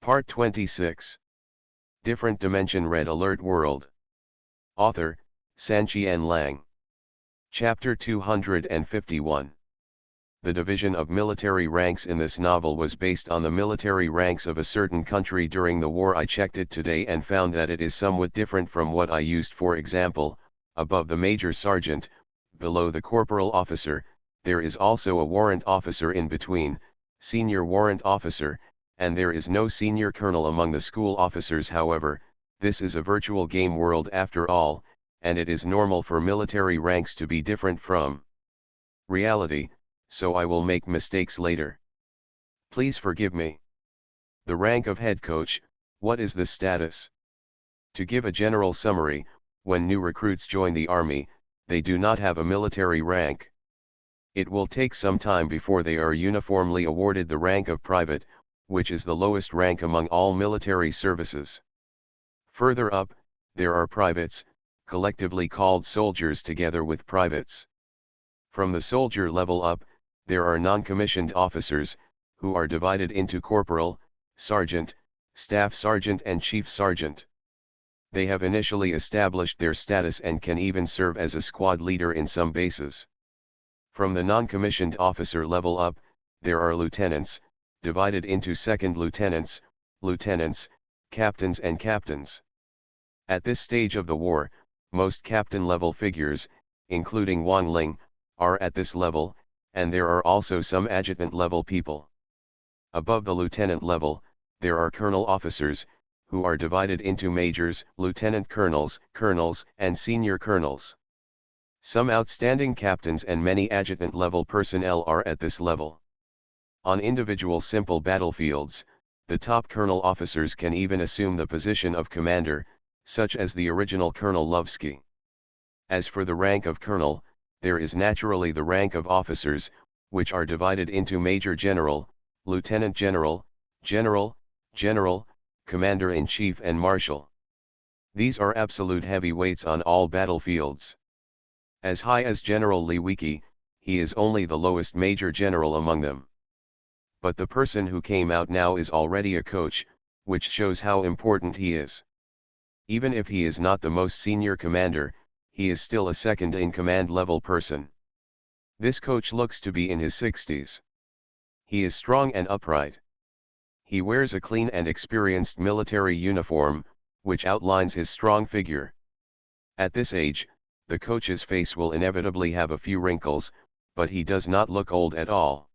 Part 26. Different Dimension Red Alert World. Author, Sanqian Lang. Chapter 251. The division of military ranks in this novel was based on the military ranks of a certain country during the war. I checked it today and found that it is somewhat different from what I used. For example, above the major sergeant, below the corporal officer, there is also a warrant officer in between, senior warrant officer, and there is no senior colonel among the school officers. However, this is a virtual game world after all, and it is normal for military ranks to be different from reality, so I will make mistakes later. Please forgive me. The rank of head coach, what is the status? To give a general summary, when new recruits join the army, they do not have a military rank. It will take some time before they are uniformly awarded the rank of private, which is the lowest rank among all military services. Further up, there are privates, collectively called soldiers, together with privates. From the soldier level up, there are non-commissioned officers, who are divided into corporal, sergeant, staff sergeant and chief sergeant. They have initially established their status and can even serve as a squad leader in some bases. From the non-commissioned officer level up, there are lieutenants, divided into second lieutenants, lieutenants, captains and captains. At this stage of the war, most captain-level figures, including Wang Ling, are at this level, and there are also some adjutant-level people. Above the lieutenant level, there are colonel officers, who are divided into majors, lieutenant colonels, colonels, and senior colonels. Some outstanding captains and many adjutant-level personnel are at this level. On individual simple battlefields, the top colonel officers can even assume the position of commander, such as the original Colonel Lovsky. As for the rank of colonel, there is naturally the rank of officers, which are divided into Major General, Lieutenant General, General, General, Commander-in-Chief and Marshal. These are absolute heavyweights on all battlefields. As high as General Li Wiki, he is only the lowest Major General among them. But the person who came out now is already a coach, which shows how important he is. Even if he is not the most senior commander, he is still a second-in-command level person. This coach looks to be in his 60s. He is strong and upright. He wears a clean and experienced military uniform, which outlines his strong figure. At this age, the coach's face will inevitably have a few wrinkles, but he does not look old at all.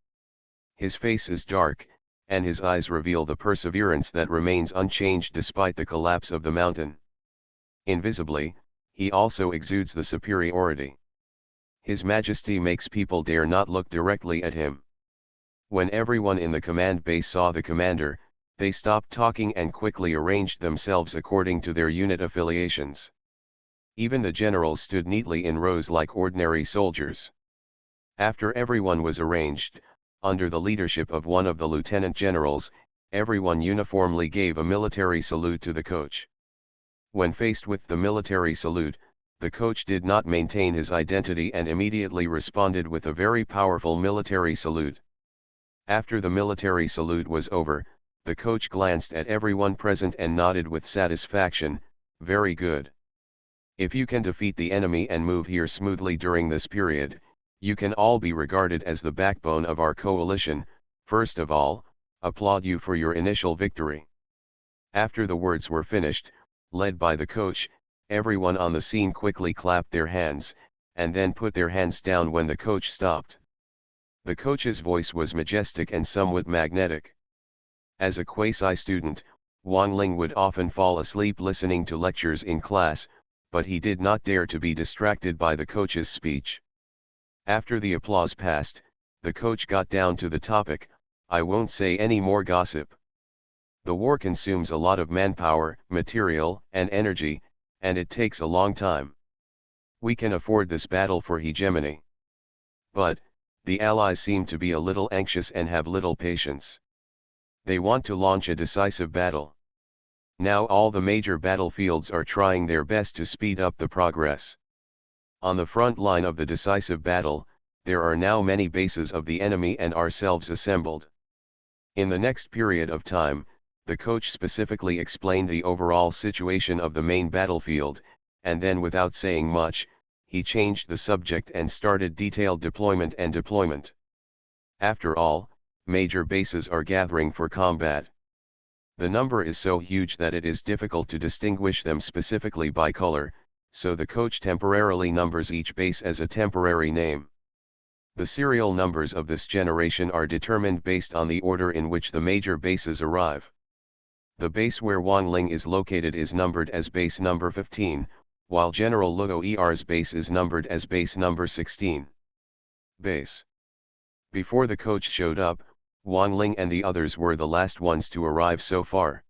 His face is dark, and his eyes reveal the perseverance that remains unchanged despite the collapse of the mountain. Invisibly, he also exudes the superiority. His majesty makes people dare not look directly at him. When everyone in the command base saw the commander, they stopped talking and quickly arranged themselves according to their unit affiliations. Even the generals stood neatly in rows like ordinary soldiers. After everyone was arranged, under the leadership of one of the lieutenant generals, everyone uniformly gave a military salute to the coach. When faced with the military salute, the coach did not maintain his identity and immediately responded with a very powerful military salute. After the military salute was over, the coach glanced at everyone present and nodded with satisfaction, "Very good. If you can defeat the enemy and move here smoothly during this period, you can all be regarded as the backbone of our coalition. First of all, applaud you for your initial victory." After the words were finished, led by the coach, everyone on the scene quickly clapped their hands, and then put their hands down when the coach stopped. The coach's voice was majestic and somewhat magnetic. As a quasi-student, Wang Ling would often fall asleep listening to lectures in class, but he did not dare to be distracted by the coach's speech. After the applause passed, the coach got down to the topic. "I won't say any more gossip. The war consumes a lot of manpower, material, and energy, and it takes a long time. We can afford this battle for hegemony. But, the Allies seem to be a little anxious and have little patience. They want to launch a decisive battle. Now all the major battlefields are trying their best to speed up the progress. On the front line of the decisive battle, there are now many bases of the enemy and ourselves assembled. In the next period of time, The coach specifically explained the overall situation of the main battlefield, and then without saying much, he changed the subject and started detailed deployment and deployment. After all, major bases are gathering for combat. The number is so huge that it is difficult to distinguish them specifically by color, so the coach temporarily numbers each base as a temporary name. The serial numbers of this generation are determined based on the order in which the major bases arrive. The base where Wanling is located is numbered as base number 15, while General Luo Er's base is numbered as base number 16. Base. Before the coach showed up, Wanling and the others were the last ones to arrive so far.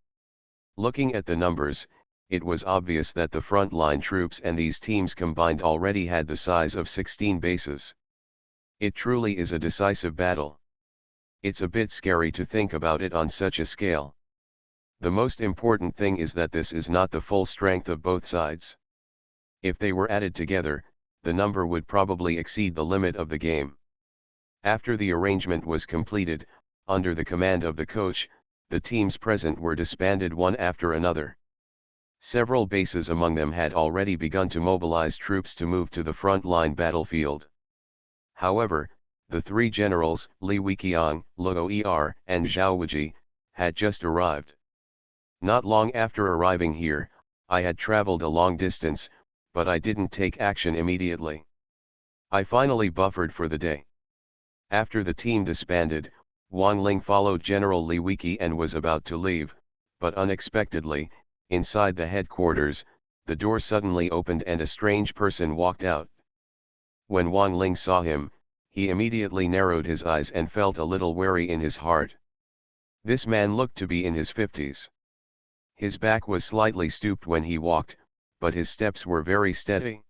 Looking at the numbers, it was obvious that the front-line troops and these teams combined already had the size of 16 bases. It truly is a decisive battle. It's a bit scary to think about it on such a scale. The most important thing is that this is not the full strength of both sides. If they were added together, the number would probably exceed the limit of the game. After the arrangement was completed, under the command of the coach, the teams present were disbanded one after another. Several bases among them had already begun to mobilize troops to move to the front-line battlefield. However, the three generals, Li Weiqiang, Luo Er, and Zhao Wuji, had just arrived. Not long after arriving here, I had traveled a long distance, but I didn't take action immediately. I finally buffered for the day. After the team disbanded, Wanling followed General Li Weiqi and was about to leave, but unexpectedly, inside the headquarters, the door suddenly opened and a strange person walked out. When Wanling saw him, he immediately narrowed his eyes and felt a little wary in his heart. This man looked to be in his 50s. His back was slightly stooped when he walked, but his steps were very steady.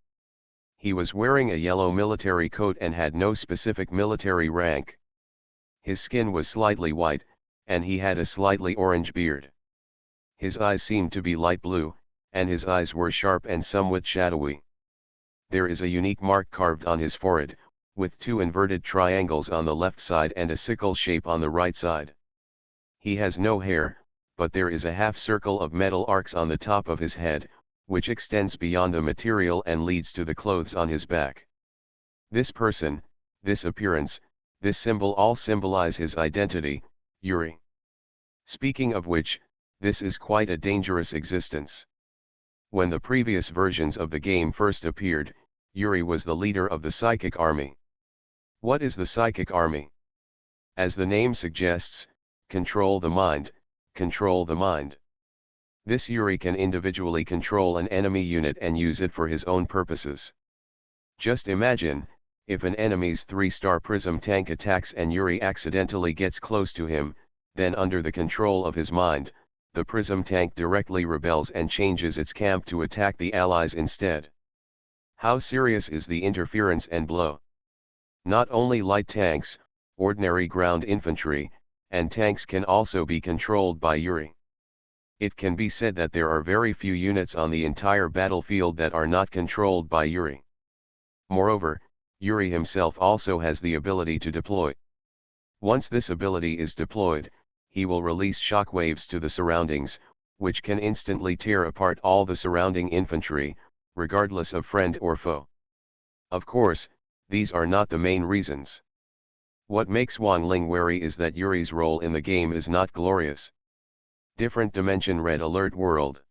He was wearing a yellow military coat and had no specific military rank. His skin was slightly white, and he had a slightly orange beard. His eyes seemed to be light blue, and his eyes were sharp and somewhat shadowy. There is a unique mark carved on his forehead, with two inverted triangles on the left side and a sickle shape on the right side. He has no hair, but there is a half circle of metal arcs on the top of his head, which extends beyond the material and leads to the clothes on his back. This person, this appearance, this symbol all symbolize his identity, Yuri. Speaking of which, this is quite a dangerous existence. When the previous versions of the game first appeared, Yuri was the leader of the Psychic Army. What is the Psychic Army? As the name suggests, control the mind, control the mind. This Yuri can individually control an enemy unit and use it for his own purposes. Just imagine, if an enemy's 3-star Prism tank attacks and Yuri accidentally gets close to him, then under the control of his mind, the Prism tank directly rebels and changes its camp to attack the allies instead. How serious is the interference and blow? Not only light tanks, ordinary ground infantry, and tanks can also be controlled by Yuri. It can be said that there are very few units on the entire battlefield that are not controlled by Yuri. Moreover, Yuri himself also has the ability to deploy. Once this ability is deployed, he will release shockwaves to the surroundings, which can instantly tear apart all the surrounding infantry, regardless of friend or foe. Of course, these are not the main reasons. What makes Wanling wary is that Yuri's role in the game is not glorious. Different Dimension Red Alert World.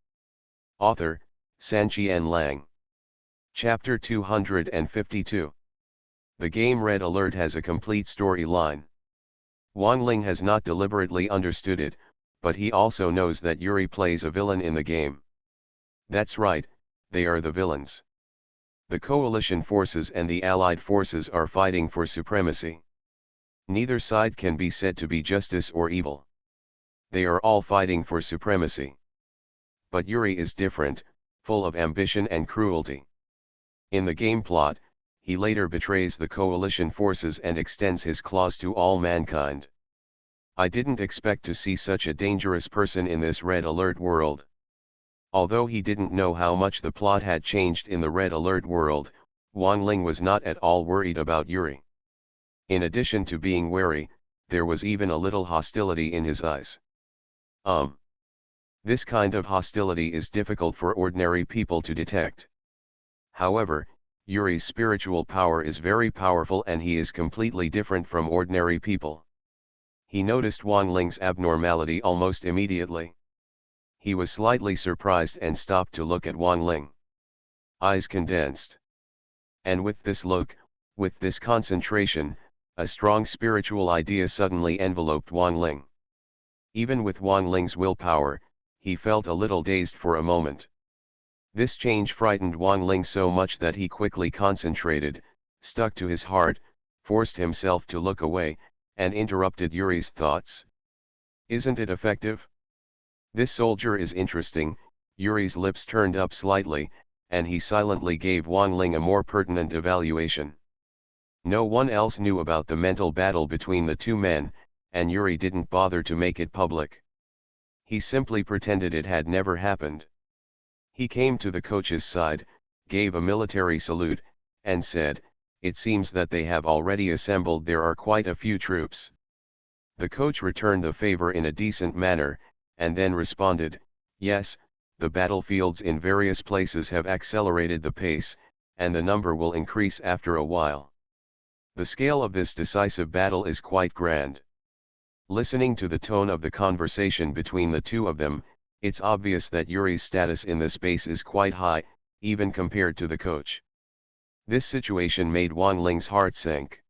Author, Sanqian Lang. Chapter 252. The game Red Alert has a complete storyline. Wanling has not deliberately understood it, but he also knows that Yuri plays a villain in the game. That's right, they are the villains. The coalition forces and the allied forces are fighting for supremacy. Neither side can be said to be justice or evil. They are all fighting for supremacy. But Yuri is different, full of ambition and cruelty. In the game plot, he later betrays the coalition forces and extends his claws to all mankind. I didn't expect to see such a dangerous person in this Red Alert world. Although he didn't know how much the plot had changed in the Red Alert world, Wanling was not at all worried about Yuri. In addition to being wary, there was even a little hostility in his eyes. This kind of hostility is difficult for ordinary people to detect. However, Yuri's spiritual power is very powerful and he is completely different from ordinary people. He noticed Wang Ling's abnormality almost immediately. He was slightly surprised and stopped to look at Wang Ling. Eyes condensed. And with this look, with this concentration, a strong spiritual idea suddenly enveloped Wang Ling. Even with Wang Ling's willpower, he felt a little dazed for a moment. This change frightened Wang Ling so much that he quickly concentrated, stuck to his heart, forced himself to look away, and interrupted Yuri's thoughts. Isn't it effective? This soldier is interesting. Yuri's lips turned up slightly, and he silently gave Wang Ling a more pertinent evaluation. No one else knew about the mental battle between the two men, and Yuri didn't bother to make it public. He simply pretended it had never happened. He came to the coach's side, gave a military salute, and said, "It seems that they have already assembled. There are quite a few troops." The coach returned the favor in a decent manner, and then responded, "Yes, the battlefields in various places have accelerated the pace, and the number will increase after a while. The scale of this decisive battle is quite grand." Listening to the tone of the conversation between the two of them, it's obvious that Yuri's status in the space is quite high, even compared to the coach. This situation made Wang Ling's heart sink.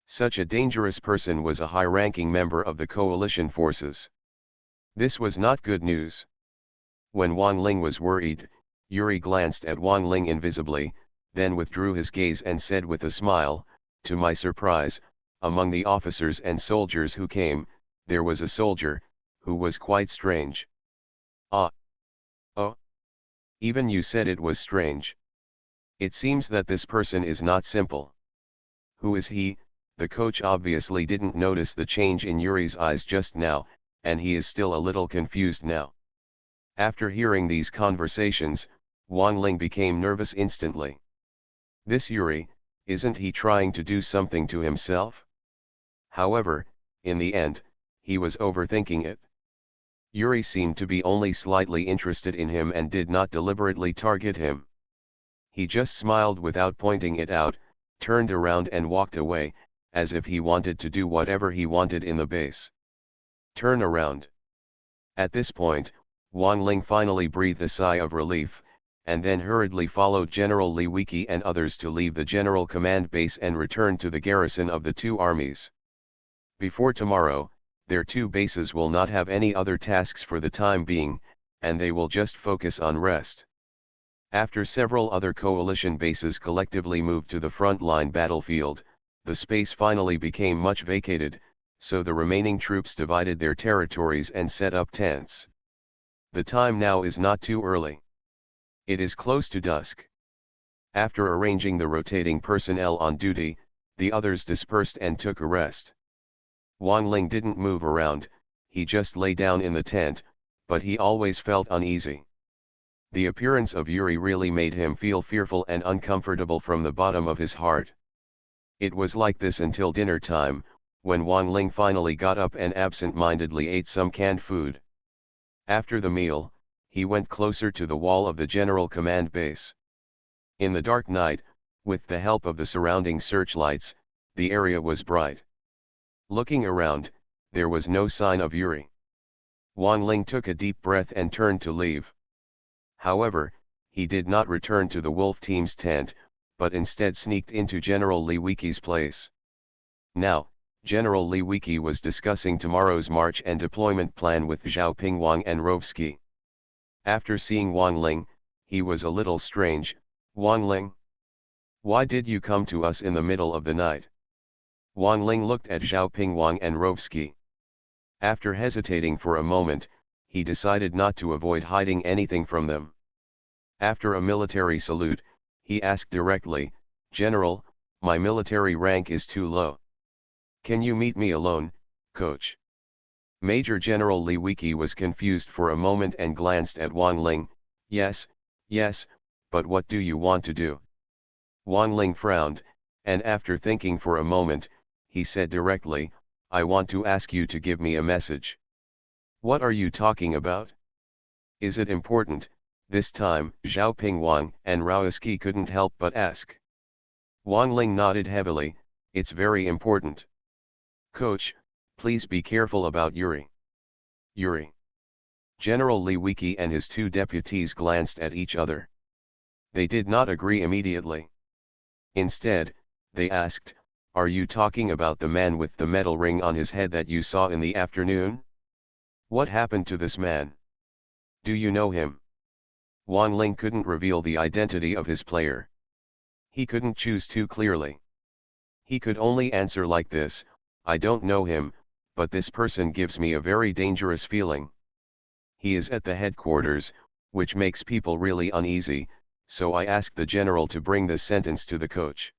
Such a dangerous person was a high-ranking member of the coalition forces. This was not good news. When Wang Ling was worried, Yuri glanced at Wang Ling invisibly, then withdrew his gaze and said with a smile, "To my surprise, among the officers and soldiers who came, there was a soldier, who was quite strange." "Ah. Oh. Even you said it was strange. It seems that this person is not simple." "Who is he?" The coach obviously didn't notice the change in Yuri's eyes just now, and he is still a little confused now. After hearing these conversations, Wang Ling became nervous instantly. This Yuri, isn't he trying to do something to himself? However, in the end, he was overthinking it. Yuri seemed to be only slightly interested in him and did not deliberately target him. He just smiled without pointing it out, turned around and walked away, as if he wanted to do whatever he wanted in the base. Turn around. At this point, Wang Ling finally breathed a sigh of relief, and then hurriedly followed General Li Wiki and others to leave the General Command base and return to the garrison of the two armies. Before tomorrow, their two bases will not have any other tasks for the time being, and they will just focus on rest. After several other coalition bases collectively moved to the front-line battlefield, the space finally became much vacated, so the remaining troops divided their territories and set up tents. The time now is not too early. It is close to dusk. After arranging the rotating personnel on duty, the others dispersed and took a rest. Wang Ling didn't move around, he just lay down in the tent, but he always felt uneasy. The appearance of Yuri really made him feel fearful and uncomfortable from the bottom of his heart. It was like this until dinner time, when Wang Ling finally got up and absent-mindedly ate some canned food. After the meal, he went closer to the wall of the General Command base. In the dark night, with the help of the surrounding searchlights, the area was bright. Looking around, there was no sign of Yuri. Wang Ling took a deep breath and turned to leave. However, he did not return to the Wolf Team's tent, but instead sneaked into General Li Wiki's place. Now, General Li Wiki was discussing tomorrow's march and deployment plan with Zhao Pingwang and Rovsky. After seeing Wang Ling, he was a little strange. "Wang Ling? Why did you come to us in the middle of the night?" Wang Ling looked at Zhao Pingwang and Rovsky. After hesitating for a moment, he decided not to avoid hiding anything from them. After a military salute, he asked directly, "General, my military rank is too low. Can you meet me alone, coach?" Major General Li Wiki was confused for a moment and glanced at Wang Ling. Yes, but what do you want to do?" Wang Ling frowned, and after thinking for a moment, he said directly, "I want to ask you to give me a message." "What are you talking about?" Is it important? This time, Xiaoping Wang and Raoski couldn't help but ask. Wang Ling nodded heavily, it's very important. Coach, please be careful about Yuri. Yuri. General Li Wiki and his two deputies glanced at each other. They did not agree immediately. Instead, they asked, are you talking about the man with the metal ring on his head that you saw in the afternoon? What happened to this man? Do you know him? Wang Ling couldn't reveal the identity of his player. He couldn't choose too clearly. He could only answer like this, I don't know him, but this person gives me a very dangerous feeling. He is at the headquarters, which makes people really uneasy, so I asked the general to bring this sentence to the coach.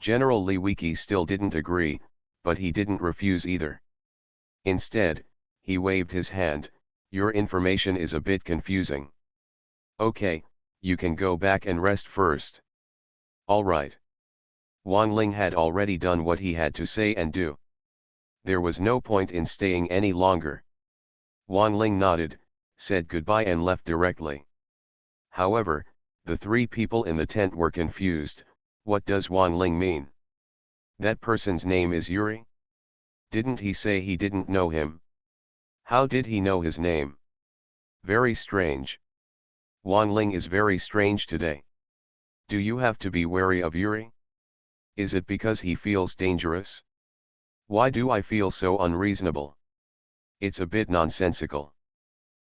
General Li Wiki still didn't agree, but he didn't refuse either. Instead, he waved his hand, your information is a bit confusing. Okay, you can go back and rest first. All right. Wang Ling had already done what he had to say and do. There was no point in staying any longer. Wang Ling nodded, said goodbye and left directly. However, the three people in the tent were confused. What does Wang Ling mean? That person's name is Yuri? Didn't he say he didn't know him? How did he know his name? Very strange. Wang Ling is very strange today. Do you have to be wary of Yuri? Is it because he feels dangerous? Why do I feel so unreasonable? It's a bit nonsensical.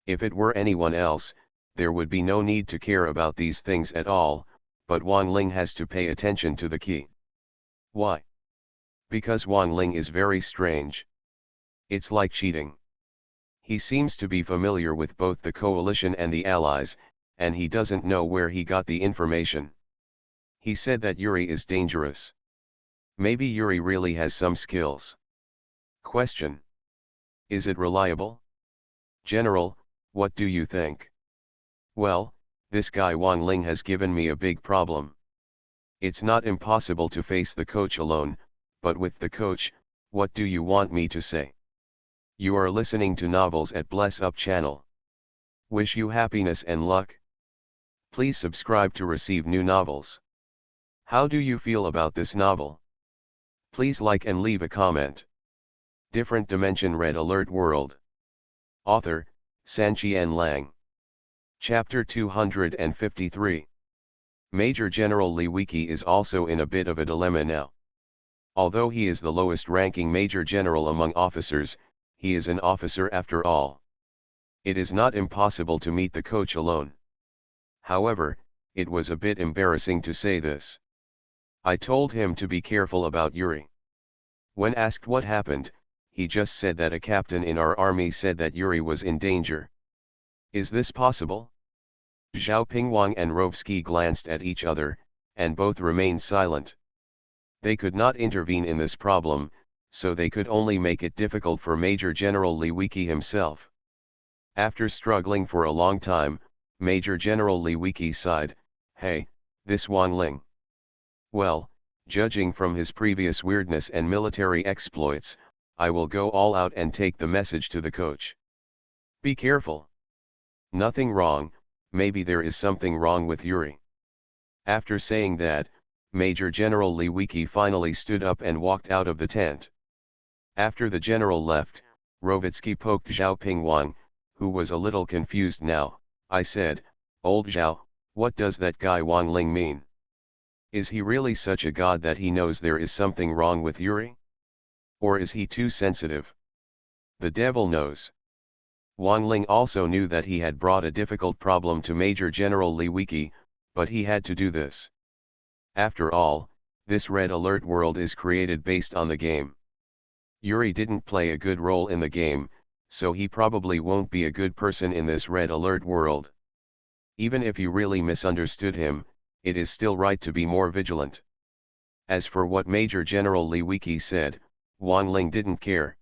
If it were anyone else, there would be no need to care about these things at all, but Wang Ling has to pay attention to the key. Why? Because Wang Ling is very strange. It's like cheating. He seems to be familiar with both the coalition and the allies, and he doesn't know where he got the information. He said that Yuri is dangerous. Maybe Yuri really has some skills. Question. Is it reliable? General, what do you think? Well, this guy Wang Ling has given me a big problem. It's not impossible to face the coach alone, but with the coach, what do you want me to say? You are listening to Novels at Bless Up channel. Wish you happiness and luck. Please subscribe to receive new novels. How do you feel about this novel? Please like and leave a comment. Different Dimension Red Alert World. Author, Sanqian Lang. Chapter 253. Major General Li Wiki is also in a bit of a dilemma now. Although he is the lowest ranking Major General among officers, he is an officer after all. It is not impossible to meet the coach alone. However, it was a bit embarrassing to say this. I told him to be careful about Yuri. When asked what happened, he just said that a captain in our army said that Yuri was in danger. Is this possible? Zhao Pingwang and Rovsky glanced at each other, and both remained silent. They could not intervene in this problem, so they could only make it difficult for Major General Li Wiki himself. After struggling for a long time, Major General Li Wiki sighed, hey, this Wang Ling. Well, judging from his previous weirdness and military exploits, I will go all out and take the message to the coach. Be careful. Nothing wrong, maybe there is something wrong with Yuri. After saying that, Major General Li Wiki finally stood up and walked out of the tent. After the general left, Rovitsky poked Zhao Pingwang, who was a little confused now. I said, Old Zhao, what does that guy Wang Ling mean? Is he really such a god that he knows there is something wrong with Yuri? Or is he too sensitive? The devil knows. Wang Ling also knew that he had brought a difficult problem to Major General Li Wiki, but he had to do this. After all, this Red Alert world is created based on the game. Yuri didn't play a good role in the game, so he probably won't be a good person in this Red Alert world. Even if you really misunderstood him, it is still right to be more vigilant. As for what Major General Li Wiki said, Wang Ling didn't care.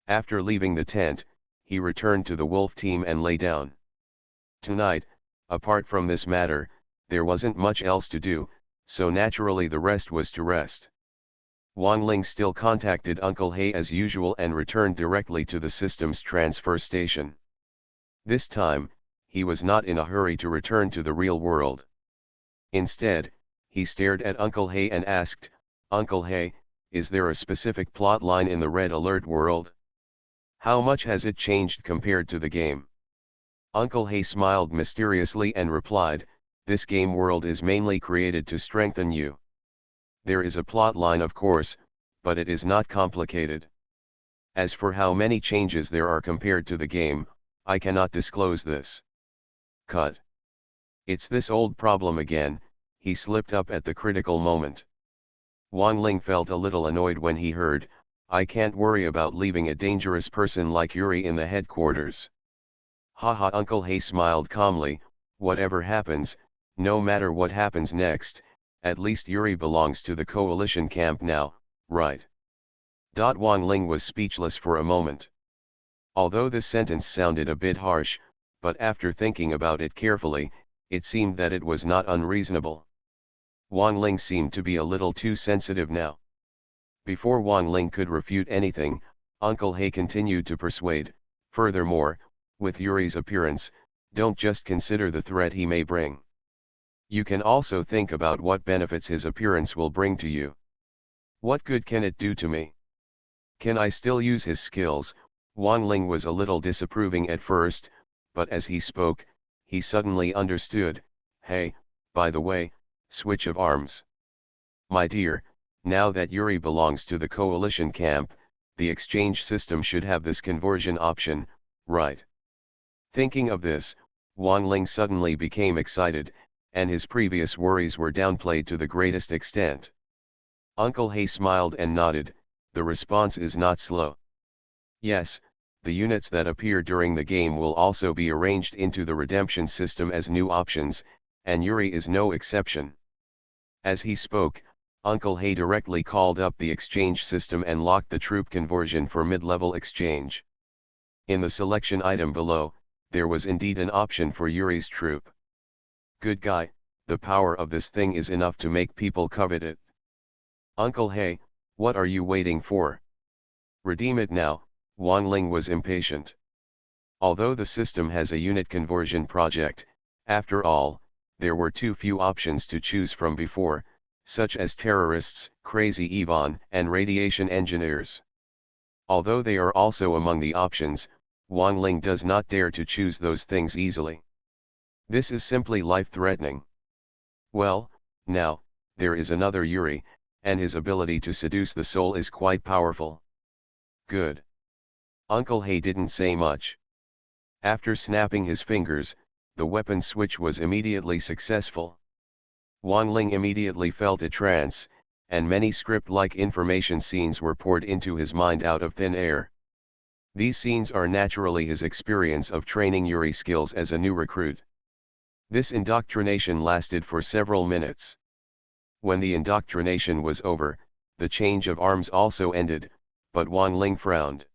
After leaving the tent, he returned to the wolf team and lay down. Tonight, apart from this matter, there wasn't much else to do, so naturally the rest was to rest. Wang Ling still contacted Uncle He as usual and returned directly to the system's transfer station. This time, he was not in a hurry to return to the real world. Instead, he stared at Uncle Hay and asked, "Uncle Hay, is there a specific plot line in the Red Alert world? How much has it changed compared to the game?" Uncle Hay smiled mysteriously and replied, "This game world is mainly created to strengthen you. There is a plot line of course, but it is not complicated. As for how many changes there are compared to the game, I cannot disclose this." Cut. It's this old problem again, he slipped up at the critical moment. Wang Ling felt a little annoyed when he heard, "I can't worry about leaving a dangerous person like Yuri in the headquarters." Haha, Uncle Hay smiled calmly, "Whatever happens, no matter what happens next, at least Yuri belongs to the coalition camp now, right?" Wang Ling was speechless for a moment. Although this sentence sounded a bit harsh, but after thinking about it carefully, it seemed that it was not unreasonable. Wang Ling seemed to be a little too sensitive now. Before Wang Ling could refute anything, Uncle Hay continued to persuade, "Furthermore, with Yuri's appearance, don't just consider the threat he may bring. You can also think about what benefits his appearance will bring to you. What good can it do to me? Can I still use his skills?" Wang Ling was a little disapproving at first, but as he spoke, he suddenly understood. "Hey, by the way, switch of arms. My dear, now that Yuri belongs to the coalition camp, the exchange system should have this conversion option, right?" Thinking of this, Wang Ling suddenly became excited, and his previous worries were downplayed to the greatest extent. Uncle Hay smiled and nodded, "The response is not slow. Yes, the units that appear during the game will also be arranged into the redemption system as new options, and Yuri is no exception." As he spoke, Uncle Hay directly called up the exchange system and locked the troop conversion for mid-level exchange. In the selection item below, there was indeed an option for Yuri's troop. Good guy, the power of this thing is enough to make people covet it. Uncle Hay, what are you waiting for? Redeem it now. Wang Ling was impatient. Although the system has a unit conversion project, after all, there were too few options to choose from before, such as terrorists, crazy Yvonne, and radiation engineers. Although they are also among the options, Wang Ling does not dare to choose those things easily. This is simply life-threatening. Well, now, there is another Yuri, and his ability to seduce the soul is quite powerful. Good. Uncle Hay didn't say much. After snapping his fingers, the weapon switch was immediately successful. Wang Ling immediately felt a trance, and many script-like information scenes were poured into his mind out of thin air. These scenes are naturally his experience of training Yuri skills as a new recruit. This indoctrination lasted for several minutes. When the indoctrination was over, the change of arms also ended, but Wang Ling frowned.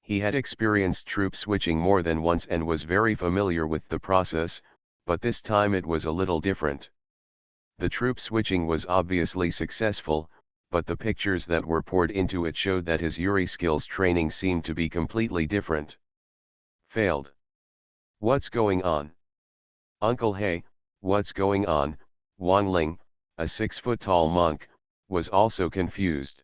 He had experienced troop switching more than once and was very familiar with the process, but this time it was a little different. The troop switching was obviously successful, but the pictures that were poured into it showed that his Yuri skills training seemed to be completely different. Failed. What's going on? Uncle Hay, what's going on? Wang Ling, a 6-foot-tall monk, was also confused.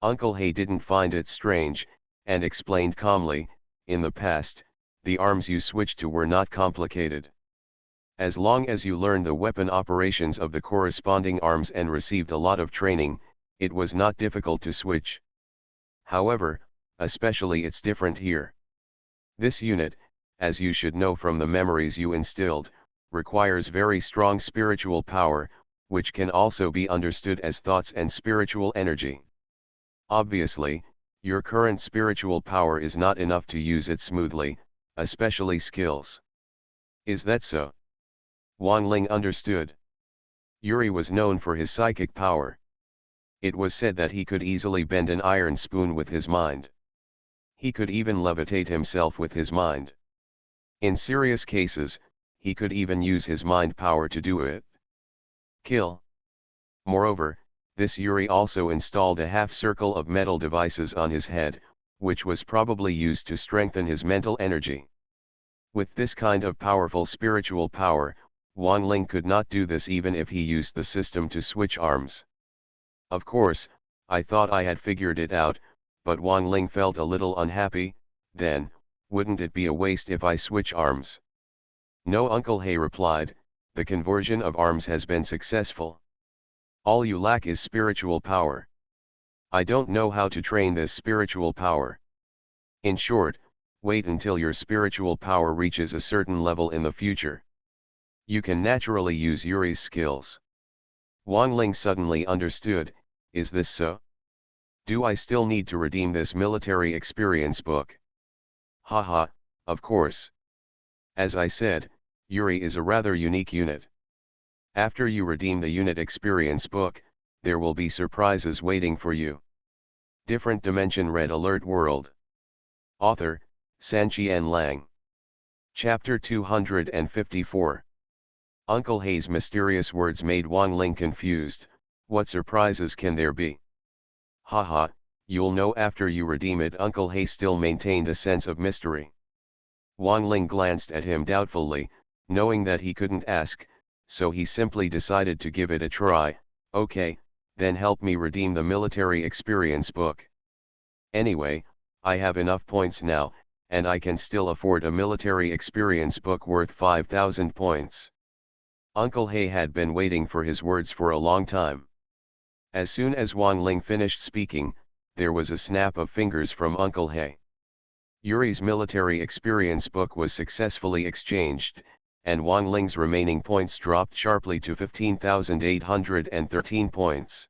Uncle Hay didn't find it strange, and explained calmly, "In the past, the arms you switched to were not complicated. As long as you learned the weapon operations of the corresponding arms and received a lot of training, it was not difficult to switch. However, especially it's different here. This unit, as you should know from the memories you instilled, requires very strong spiritual power, which can also be understood as thoughts and spiritual energy. Obviously, your current spiritual power is not enough to use it smoothly, especially skills. Is that so?" Wang Ling understood. Yuri was known for his psychic power. It was said that he could easily bend an iron spoon with his mind. He could even levitate himself with his mind. In serious cases, he could even use his mind power to do it. Kill. Moreover, this Yuri also installed a half-circle of metal devices on his head, which was probably used to strengthen his mental energy. With this kind of powerful spiritual power, Wang Ling could not do this even if he used the system to switch arms. Of course, I thought I had figured it out, but Wang Ling felt a little unhappy. Then, wouldn't it be a waste if I switch arms? No, Uncle He replied, the conversion of arms has been successful. All you lack is spiritual power. I don't know how to train this spiritual power. In short, wait until your spiritual power reaches a certain level in the future. You can naturally use Yuri's skills. Wang Ling suddenly understood, is this so? Do I still need to redeem this military experience book? Haha, of course. As I said, Yuri is a rather unique unit. After you redeem the unit experience book, there will be surprises waiting for you. Different Dimension Red Alert World. Author, Sanqian Lang. Chapter 254. Uncle He's mysterious words made Wang Ling confused. What surprises can there be? Haha, you'll know after you redeem it. Uncle He still maintained a sense of mystery. Wang Ling glanced at him doubtfully, knowing that he couldn't ask, so he simply decided to give it a try. Okay, then help me redeem the military experience book. Anyway, I have enough points now, and I can still afford a military experience book worth 5,000 points. Uncle He had been waiting for his words for a long time. As soon as Wang Ling finished speaking, there was a snap of fingers from Uncle He. Yuri's military experience book was successfully exchanged, and Wang Ling's remaining points dropped sharply to 15,813 points.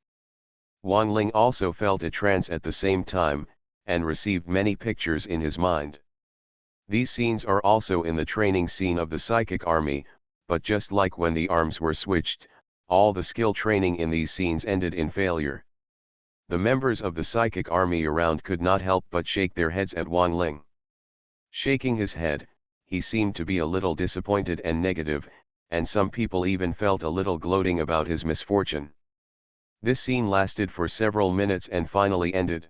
Wang Ling also felt a trance at the same time, and received many pictures in his mind. These scenes are also in the training scene of the psychic army, but just like when the arms were switched, all the skill training in these scenes ended in failure. The members of the psychic army around could not help but shake their heads at Wang Ling. Shaking his head, he seemed to be a little disappointed and negative, and some people even felt a little gloating about his misfortune. This scene lasted for several minutes and finally ended.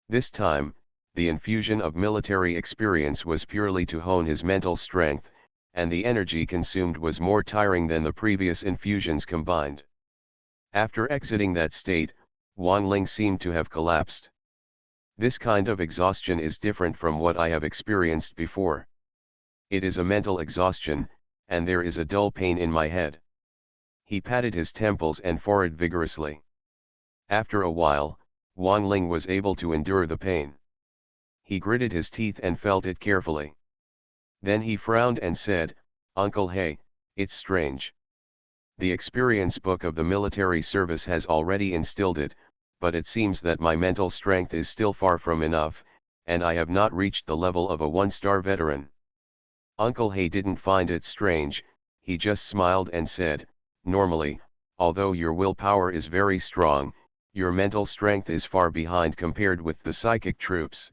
This time, the infusion of military experience was purely to hone his mental strength, and the energy consumed was more tiring than the previous infusions combined. After exiting that state, Wang Ling seemed to have collapsed. This kind of exhaustion is different from what I have experienced before. It is a mental exhaustion, and there is a dull pain in my head. He patted his temples and forehead vigorously. After a while, Wang Ling was able to endure the pain. He gritted his teeth and felt it carefully. Then he frowned and said, Uncle He, it's strange. The experience book of the military service has already instilled it, but it seems that my mental strength is still far from enough, and I have not reached the level of a one-star veteran. Uncle He didn't find it strange, he just smiled and said, normally, although your willpower is very strong, your mental strength is far behind compared with the psychic troops.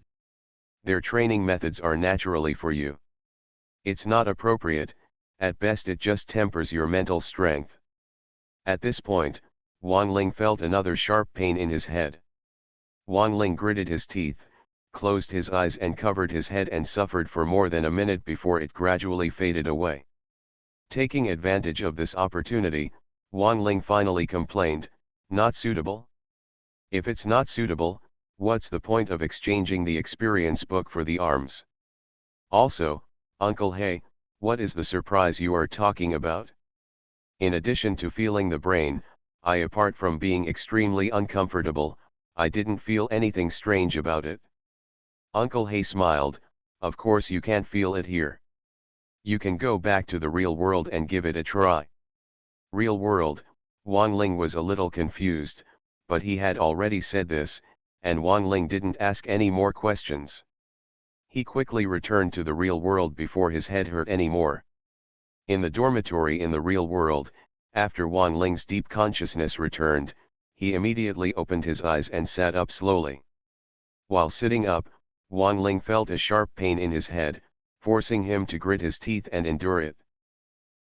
Their training methods are naturally for you. It's not appropriate, at best it just tempers your mental strength. At this point, Wang Ling felt another sharp pain in his head. Wang Ling gritted his teeth, closed his eyes and covered his head and suffered for more than a minute before it gradually faded away. Taking advantage of this opportunity, Wang Ling finally complained, not suitable? If it's not suitable, what's the point of exchanging the experience book for the arms? Also, Uncle He, what is the surprise you are talking about? In addition to feeling the brain, apart from being extremely uncomfortable, I didn't feel anything strange about it. Uncle He smiled, of course you can't feel it here. You can go back to the real world and give it a try. Real world, Wang Ling was a little confused, but he had already said this, and Wang Ling didn't ask any more questions. He quickly returned to the real world before his head hurt anymore. In the dormitory in the real world, after Wang Ling's deep consciousness returned, he immediately opened his eyes and sat up slowly. While sitting up, Wang Ling felt a sharp pain in his head, forcing him to grit his teeth and endure it.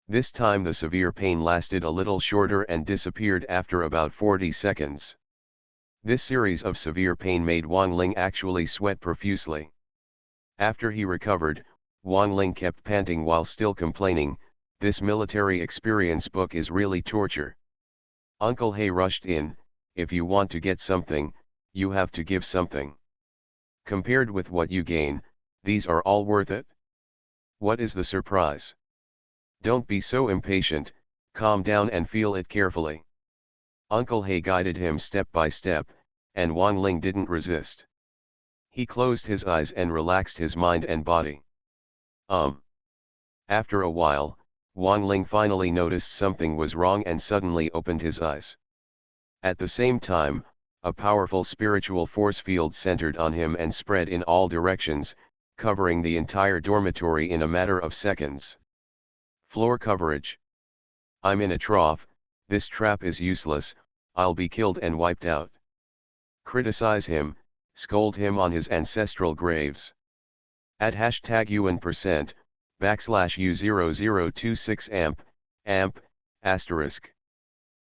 This time the severe pain lasted a little shorter and disappeared after about 40 seconds. This series of severe pain made Wang Ling actually sweat profusely. After he recovered, Wang Ling kept panting while still complaining, "This military experience book is really torture." Uncle He rushed in, "If you want to get something, you have to give something. Compared with what you gain, these are all worth it. What is the surprise? Don't be so impatient, calm down and feel it carefully." Uncle He guided him step by step, and Wang Ling didn't resist. He closed his eyes and relaxed his mind and body. After a while, Wang Ling finally noticed something was wrong and suddenly opened his eyes. At the same time, a powerful spiritual force field centered on him and spread in all directions, covering the entire dormitory in a matter of seconds. Floor coverage. "I'm in a trough, this trap is useless, I'll be killed and wiped out." Criticize him, scold him on his ancestral graves. At #UN% /U0026amp, ***.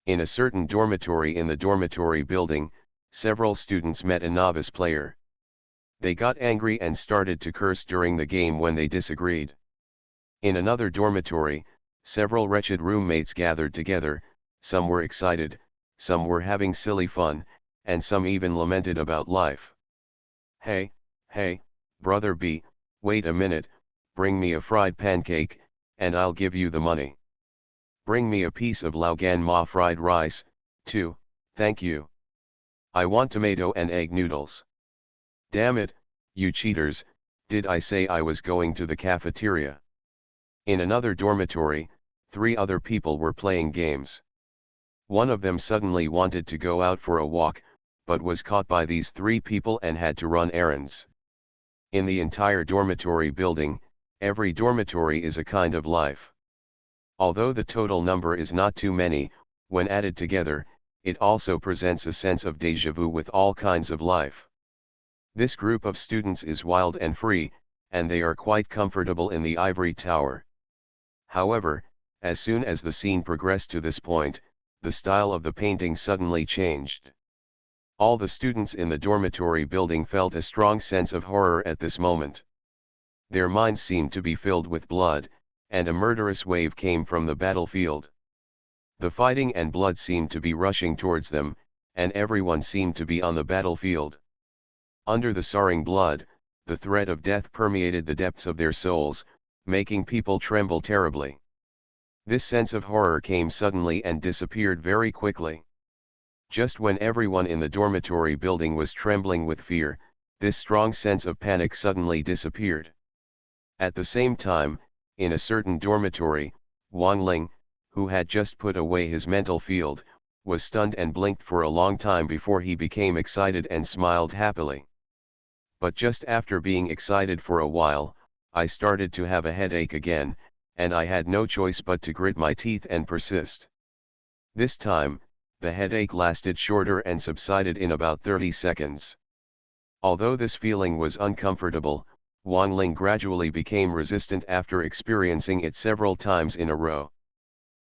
In a certain dormitory in the dormitory building, several students met a novice player. They got angry and started to curse during the game when they disagreed. In another dormitory, several wretched roommates gathered together, some were excited, some were having silly fun, and some even lamented about life. Hey, brother B, wait a minute, bring me a fried pancake, and I'll give you the money. Bring me a piece of Laogan Ma fried rice, too, thank you. I want tomato and egg noodles. Damn it, you cheaters, did I say I was going to the cafeteria? In another dormitory, 3 other people were playing games. One of them suddenly wanted to go out for a walk, but was caught by these 3 people and had to run errands. In the entire dormitory building, every dormitory is a kind of life. Although the total number is not too many, when added together, it also presents a sense of déjà vu with all kinds of life. This group of students is wild and free, and they are quite comfortable in the ivory tower. However, as soon as the scene progressed to this point, the style of the painting suddenly changed. All the students in the dormitory building felt a strong sense of horror at this moment. Their minds seemed to be filled with blood, and a murderous wave came from the battlefield. The fighting and blood seemed to be rushing towards them, and everyone seemed to be on the battlefield. Under the soaring blood, the threat of death permeated the depths of their souls, making people tremble terribly. This sense of horror came suddenly and disappeared very quickly. Just when everyone in the dormitory building was trembling with fear, this strong sense of panic suddenly disappeared. At the same time, in a certain dormitory, Wang Ling, who had just put away his mental field, was stunned and blinked for a long time before he became excited and smiled happily. But just after being excited for a while, I started to have a headache again, and I had no choice but to grit my teeth and persist. This time, the headache lasted shorter and subsided in about 30 seconds. Although this feeling was uncomfortable, Wang Ling gradually became resistant after experiencing it several times in a row.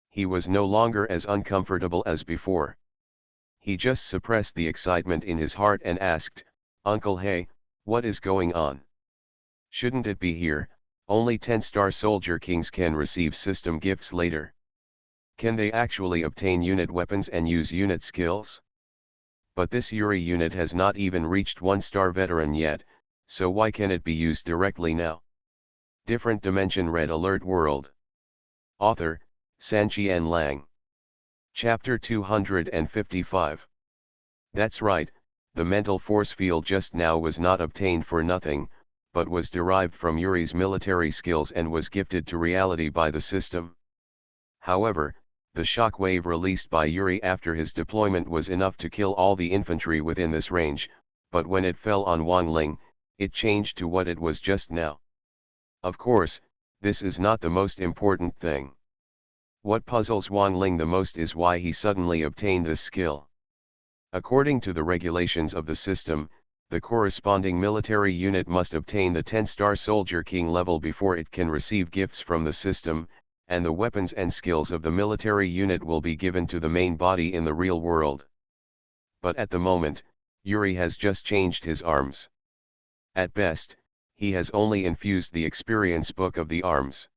He was no longer as uncomfortable as before. He just suppressed the excitement in his heart and asked, "Uncle He, what is going on? Shouldn't it be here? Only 10-star soldier kings can receive system gifts later. Can they actually obtain unit weapons and use unit skills? But this Yuri unit has not even reached 1-star veteran yet, so why can it be used directly now?" Different Dimension Red Alert World. Author, Sanqian Lang. Chapter 255. That's right, the mental force field just now was not obtained for nothing, but was derived from Yuri's military skills and was gifted to reality by the system. However, the shock wave released by Yuri after his deployment was enough to kill all the infantry within this range, but when it fell on Wang Ling, it changed to what it was just now. Of course, this is not the most important thing. What puzzles Wang Ling the most is why he suddenly obtained this skill. According to the regulations of the system, the corresponding military unit must obtain the 10-star soldier king level before it can receive gifts from the system, and the weapons and skills of the military unit will be given to the main body in the real world. But at the moment, Yuri has just changed his arms. At best, he has only infused the experience book of the arms.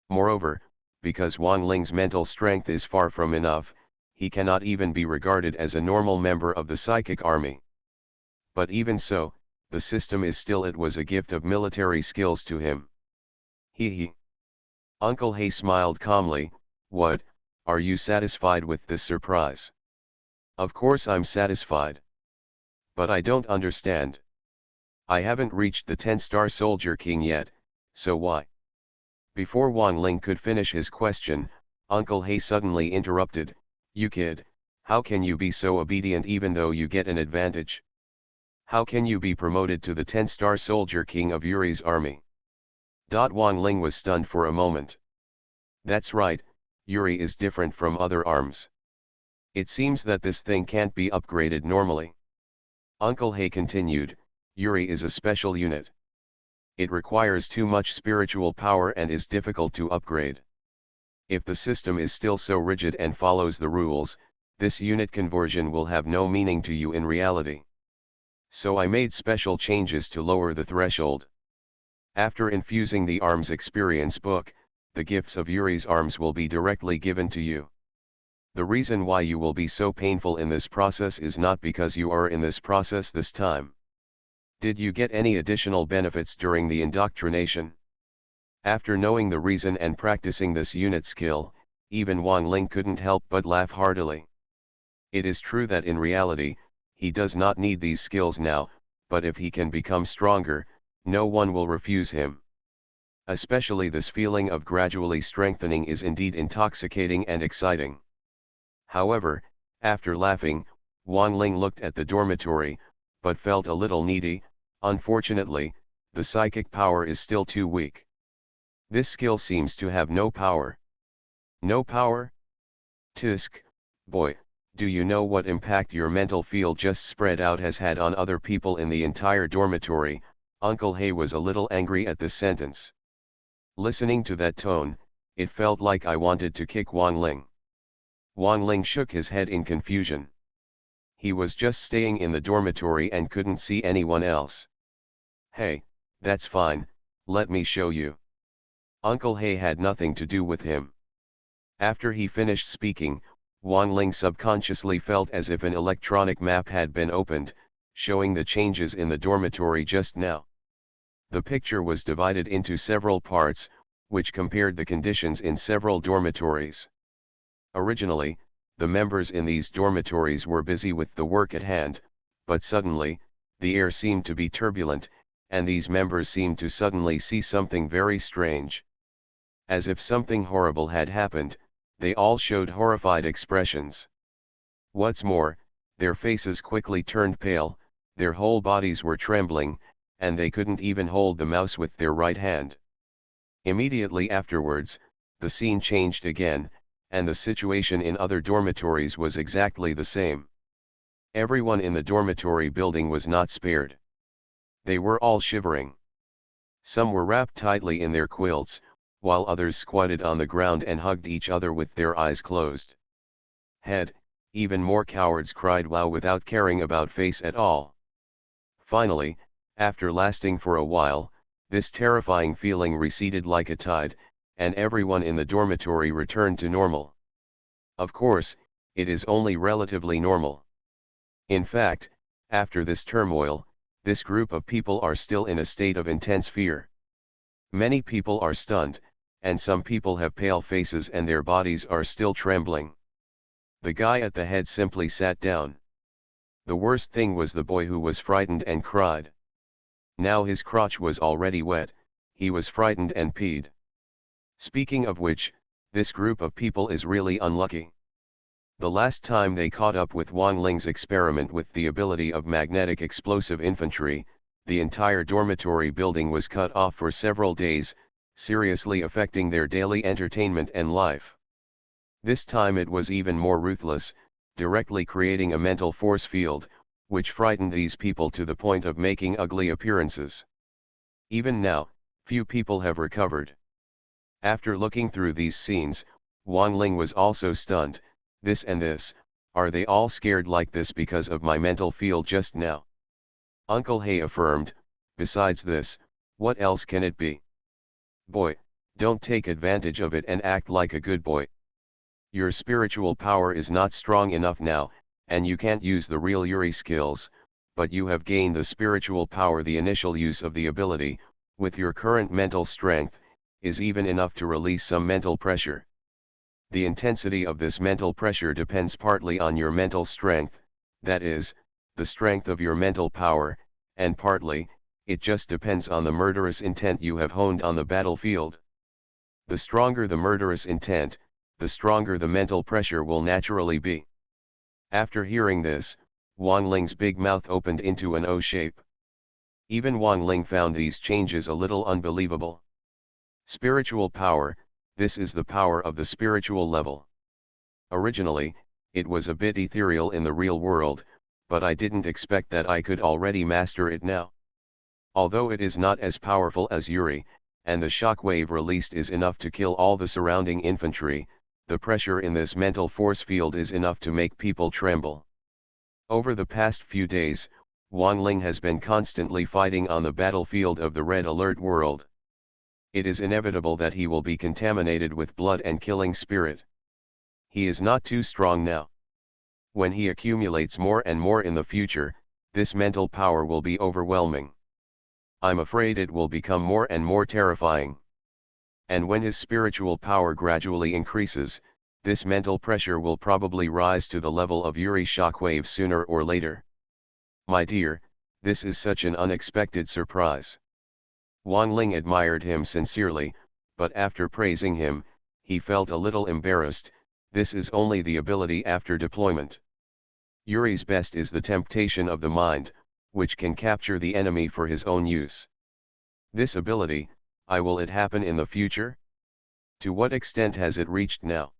Moreover, because Wang Ling's mental strength is far from enough, he cannot even be regarded as a normal member of the psychic army. But even so, the system is still it was a gift of military skills to him. He. Uncle Hay smiled calmly. What, are you satisfied with this surprise? Of course I'm satisfied. But I don't understand. I haven't reached the 10-star soldier king yet, so why? Before Wang Ling could finish his question, Uncle Hay suddenly interrupted. You kid, how can you be so obedient even though you get an advantage? How can you be promoted to the 10-star soldier king of Yuri's army? Wang Ling was stunned for a moment. That's right, Yuri is different from other arms. It seems that this thing can't be upgraded normally. Uncle Hay continued, Yuri is a special unit. It requires too much spiritual power and is difficult to upgrade. If the system is still so rigid and follows the rules, this unit conversion will have no meaning to you in reality. So I made special changes to lower the threshold. After infusing the arms experience book, the gifts of Yuri's arms will be directly given to you. The reason why you will be so painful in this process is not because you are in this process this time. Did you get any additional benefits during the indoctrination? After knowing the reason and practicing this unit skill, even Wang Ling couldn't help but laugh heartily. It is true that in reality, he does not need these skills now, but if he can become stronger, no one will refuse him. Especially this feeling of gradually strengthening is indeed intoxicating and exciting. However, after laughing, Wang Ling looked at the dormitory, but felt a little needy. Unfortunately, the psychic power is still too weak. This skill seems to have no power. No power? Tisk, boy, do you know what impact your mental field just spread out has had on other people in the entire dormitory? Uncle Hay was a little angry at this sentence. Listening to that tone, it felt like I wanted to kick Wang Ling. Wang Ling shook his head in confusion. He was just staying in the dormitory and couldn't see anyone else. Hey, that's fine, let me show you. Uncle Hay had nothing to do with him. After he finished speaking, Wang Ling subconsciously felt as if an electronic map had been opened, showing the changes in the dormitory just now. The picture was divided into several parts, which compared the conditions in several dormitories. Originally, the members in these dormitories were busy with the work at hand, but suddenly, the air seemed to be turbulent, and these members seemed to suddenly see something very strange. As if something horrible had happened, they all showed horrified expressions. What's more, their faces quickly turned pale, their whole bodies were trembling, and they couldn't even hold the mouse with their right hand. Immediately afterwards, the scene changed again, and the situation in other dormitories was exactly the same. Everyone in the dormitory building was not spared. They were all shivering. Some were wrapped tightly in their quilts, while others squatted on the ground and hugged each other with their eyes closed. Head, even more cowards cried wow without caring about face at all. Finally, after lasting for a while, this terrifying feeling receded like a tide, and everyone in the dormitory returned to normal. Of course, it is only relatively normal. In fact, after this turmoil, this group of people are still in a state of intense fear. Many people are stunned, and some people have pale faces and their bodies are still trembling. The guy at the head simply sat down. The worst thing was the boy who was frightened and cried. Now his crotch was already wet, he was frightened and peed. Speaking of which, this group of people is really unlucky. The last time they caught up with Wang Ling's experiment with the ability of magnetic explosive infantry, the entire dormitory building was cut off for several days, seriously affecting their daily entertainment and life. This time it was even more ruthless, directly creating a mental force field, which frightened these people to the point of making ugly appearances. Even now, few people have recovered. After looking through these scenes, Wang Ling was also stunned. This and this, are they all scared like this because of my mental field just now? Uncle Hay affirmed, besides this, What else can it be? Boy, don't take advantage of it and act like a good boy. Your spiritual power is not strong enough now, and you can't use the real Yuri skills, but you have gained the spiritual power. The initial use of the ability, with your current mental strength, is even enough to release some mental pressure. The intensity of this mental pressure depends partly on your mental strength, that is, the strength of your mental power, and partly, it just depends on the murderous intent you have honed on the battlefield. The stronger the murderous intent, the stronger the mental pressure will naturally be. After hearing this, Wang Ling's big mouth opened into an O shape. Even Wang Ling found these changes a little unbelievable. Spiritual power, this is the power of the spiritual level. Originally, it was a bit ethereal in the real world, but I didn't expect that I could already master it now. Although it is not as powerful as Yuri, and the shock wave released is enough to kill all the surrounding infantry, the pressure in this mental force field is enough to make people tremble. Over the past few days, Wang Ling has been constantly fighting on the battlefield of the Red Alert world. It is inevitable that he will be contaminated with blood and killing spirit. He is not too strong now. When he accumulates more and more in the future, this mental power will be overwhelming. I'm afraid it will become more and more terrifying. And when his spiritual power gradually increases, this mental pressure will probably rise to the level of Yuri's shockwave sooner or later. My dear, this is such an unexpected surprise. Wang Ling admired him sincerely, but after praising him, he felt a little embarrassed. This is only the ability after deployment. Yuri's best is the temptation of the mind, which can capture the enemy for his own use. This ability, will it happen in the future? To what extent has it reached now?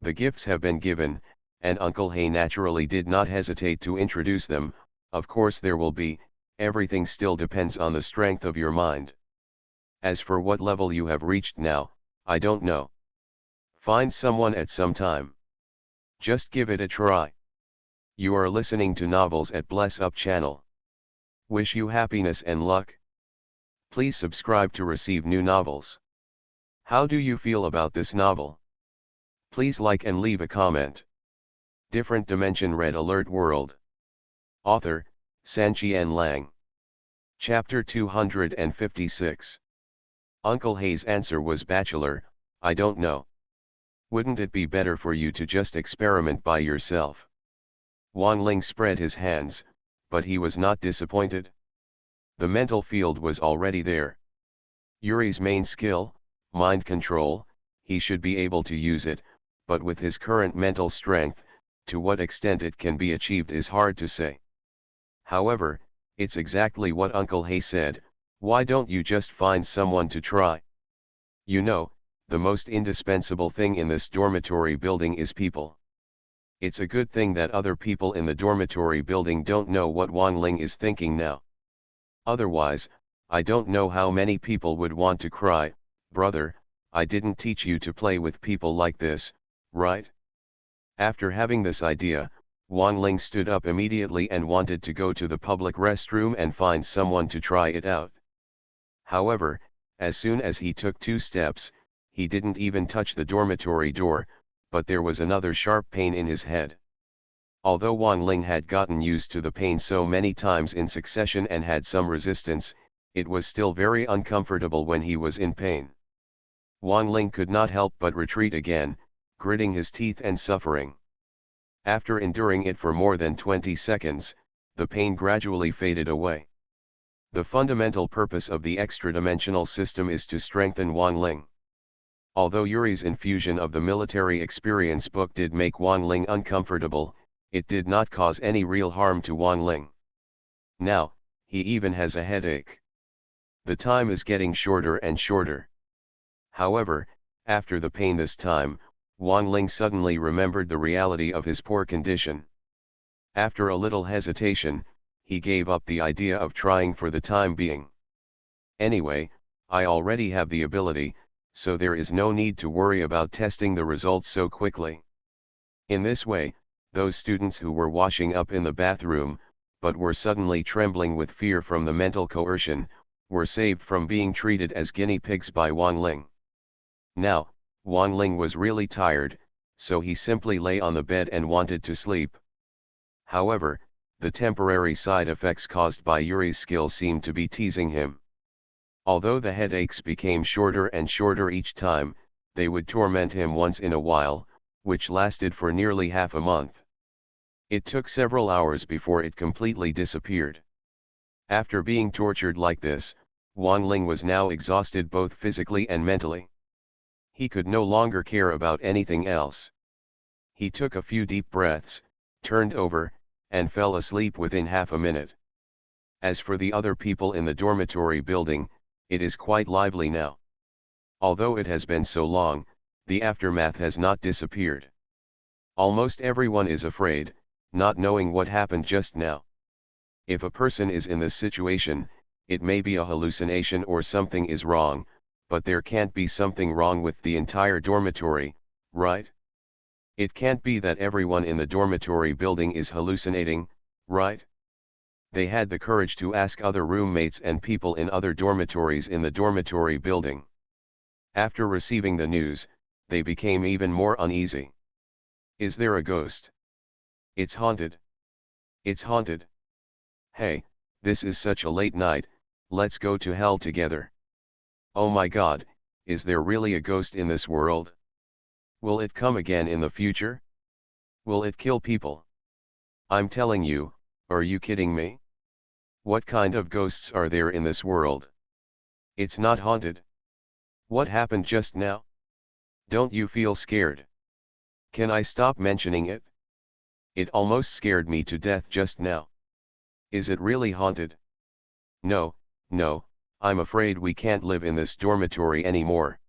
The gifts have been given, and Uncle Hay naturally did not hesitate to introduce them. Of course there will be, everything still depends on the strength of your mind. As for what level you have reached now, I don't know. Find someone at some time. Just give it a try. You are listening to Novels at Bless Up channel. Wish you happiness and luck. Please subscribe to receive new novels. How do you feel about this novel? Please like and leave a comment. Different Dimension Red Alert World. Author, Sanqian Lang. Chapter 256. Uncle Hay's answer was bachelor, I don't know. Wouldn't it be better for you to just experiment by yourself? Wang Ling spread his hands, but he was not disappointed. The mental field was already there. Yuri's main skill, mind control, he should be able to use it, but with his current mental strength, to what extent it can be achieved is hard to say. However, it's exactly what Uncle Hay said, why don't you just find someone to try? You know, the most indispensable thing in this dormitory building is people. It's a good thing that other people in the dormitory building don't know what Wang Ling is thinking now. Otherwise, I don't know how many people would want to cry, brother, I didn't teach you to play with people like this, right? After having this idea, Wang Ling stood up immediately and wanted to go to the public restroom and find someone to try it out. However, as soon as he took 2 steps, he didn't even touch the dormitory door, but there was another sharp pain in his head. Although Wang Ling had gotten used to the pain so many times in succession and had some resistance, it was still very uncomfortable when he was in pain. Wang Ling could not help but retreat again, gritting his teeth and suffering. After enduring it for more than 20 seconds, the pain gradually faded away. The fundamental purpose of the extra-dimensional system is to strengthen Wang Ling. Although Yuri's infusion of the military experience book did make Wang Ling uncomfortable, it did not cause any real harm to Wang Ling. Now, he even has a headache. The time is getting shorter and shorter. However, after the pain this time, Wang Ling suddenly remembered the reality of his poor condition. After a little hesitation, he gave up the idea of trying for the time being. Anyway, I already have the ability, so there is no need to worry about testing the results so quickly. In this way, those students who were washing up in the bathroom, but were suddenly trembling with fear from the mental coercion, were saved from being treated as guinea pigs by Wang Ling. Now, Wang Ling was really tired, so he simply lay on the bed and wanted to sleep. However, the temporary side effects caused by Yuri's skill seemed to be teasing him. Although the headaches became shorter and shorter each time, they would torment him once in a while, which lasted for nearly half a month. It took several hours before it completely disappeared. After being tortured like this, Wang Ling was now exhausted both physically and mentally. He could no longer care about anything else. He took a few deep breaths, turned over, and fell asleep within half a minute. As for the other people in the dormitory building, it is quite lively now. Although it has been so long, the aftermath has not disappeared. Almost everyone is afraid, not knowing what happened just now. If a person is in this situation, it may be a hallucination or something is wrong, but there can't be something wrong with the entire dormitory, right? It can't be that everyone in the dormitory building is hallucinating, right? They had the courage to ask other roommates and people in other dormitories in the dormitory building. After receiving the news, they became even more uneasy. Is there a ghost? It's haunted. It's haunted. Hey, this is such a late night, let's go to hell together. Oh my God, is there really a ghost in this world? Will it come again in the future? Will it kill people? I'm telling you, are you kidding me? What kind of ghosts are there in this world? It's not haunted. What happened just now? Don't you feel scared? Can I stop mentioning it? It almost scared me to death just now. Is it really haunted? No, no, I'm afraid we can't live in this dormitory anymore.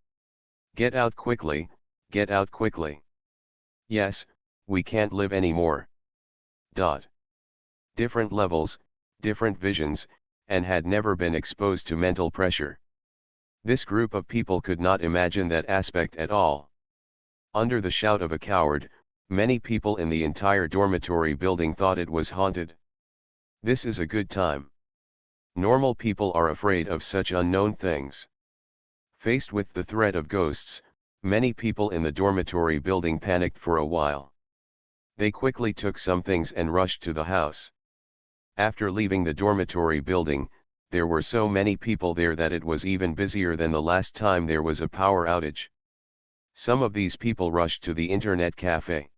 Get out quickly, get out quickly. Yes, we can't live anymore. Different levels, different visions, and had never been exposed to mental pressure. This group of people could not imagine that aspect at all. Under the shout of a coward, many people in the entire dormitory building thought it was haunted. This is a good time. Normal people are afraid of such unknown things. Faced with the threat of ghosts, many people in the dormitory building panicked for a while. They quickly took some things and rushed to the house. After leaving the dormitory building, there were so many people there that it was even busier than the last time there was a power outage. Some of these people rushed to the internet cafe.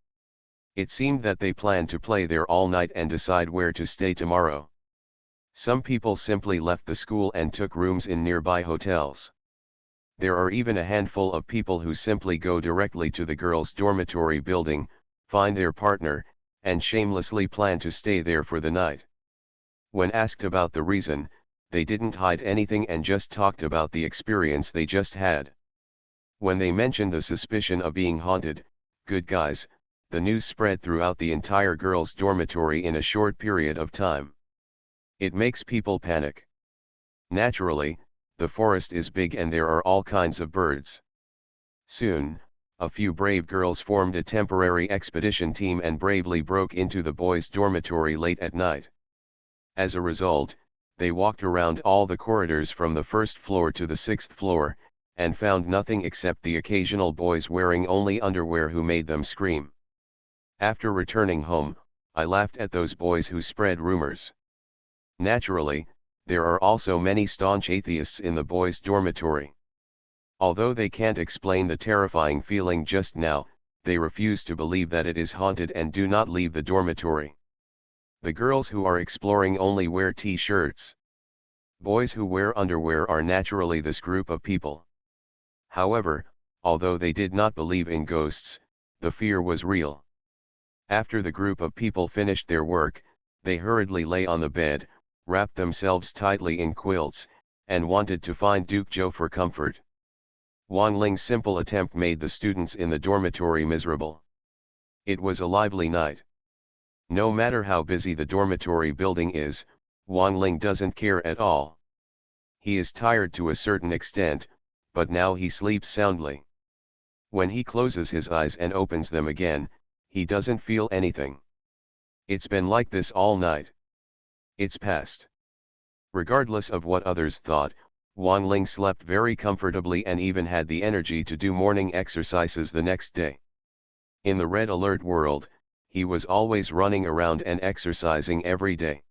It seemed that they planned to play there all night and decide where to stay tomorrow. Some people simply left the school and took rooms in nearby hotels. There are even a handful of people who simply go directly to the girls' dormitory building, find their partner, and shamelessly plan to stay there for the night. When asked about the reason, they didn't hide anything and just talked about the experience they just had. When they mentioned the suspicion of being haunted, good guys, the news spread throughout the entire girls' dormitory in a short period of time. It makes people panic. Naturally, the forest is big and there are all kinds of birds. Soon, a few brave girls formed a temporary expedition team and bravely broke into the boys' dormitory late at night. As a result, they walked around all the corridors from the first floor to the sixth floor, and found nothing except the occasional boys wearing only underwear who made them scream. After returning home, I laughed at those boys who spread rumors. Naturally, there are also many staunch atheists in the boys' dormitory. Although they can't explain the terrifying feeling just now, they refuse to believe that it is haunted and do not leave the dormitory. The girls who are exploring only wear t-shirts. Boys who wear underwear are naturally this group of people. However, although they did not believe in ghosts, the fear was real. After the group of people finished their work, they hurriedly lay on the bed, wrapped themselves tightly in quilts, and wanted to find Duke Joe for comfort. Wang Ling's simple attempt made the students in the dormitory miserable. It was a lively night. No matter how busy the dormitory building is, Wang Ling doesn't care at all. He is tired to a certain extent, but now he sleeps soundly. When he closes his eyes and opens them again, he doesn't feel anything. It's been like this all night. It's past. Regardless of what others thought, Wang Ling slept very comfortably and even had the energy to do morning exercises the next day. In the red alert world, he was always running around and exercising every day.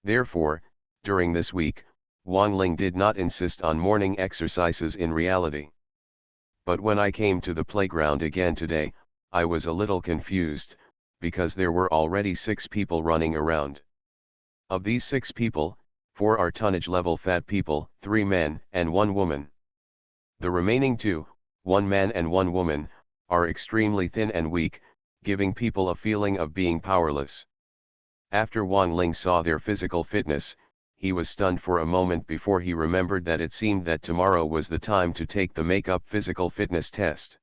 Therefore, during this week, Wang Ling did not insist on morning exercises in reality. But when I came to the playground again today, I was a little confused, because there were already 6 people running around. Of these 6 people, 4 are tonnage-level fat people, 3 men and 1 woman. The remaining 2, 1 man and 1 woman, are extremely thin and weak, giving people a feeling of being powerless. After Wang Ling saw their physical fitness, he was stunned for a moment before he remembered that it seemed that tomorrow was the time to take the Makeup Physical Fitness Test.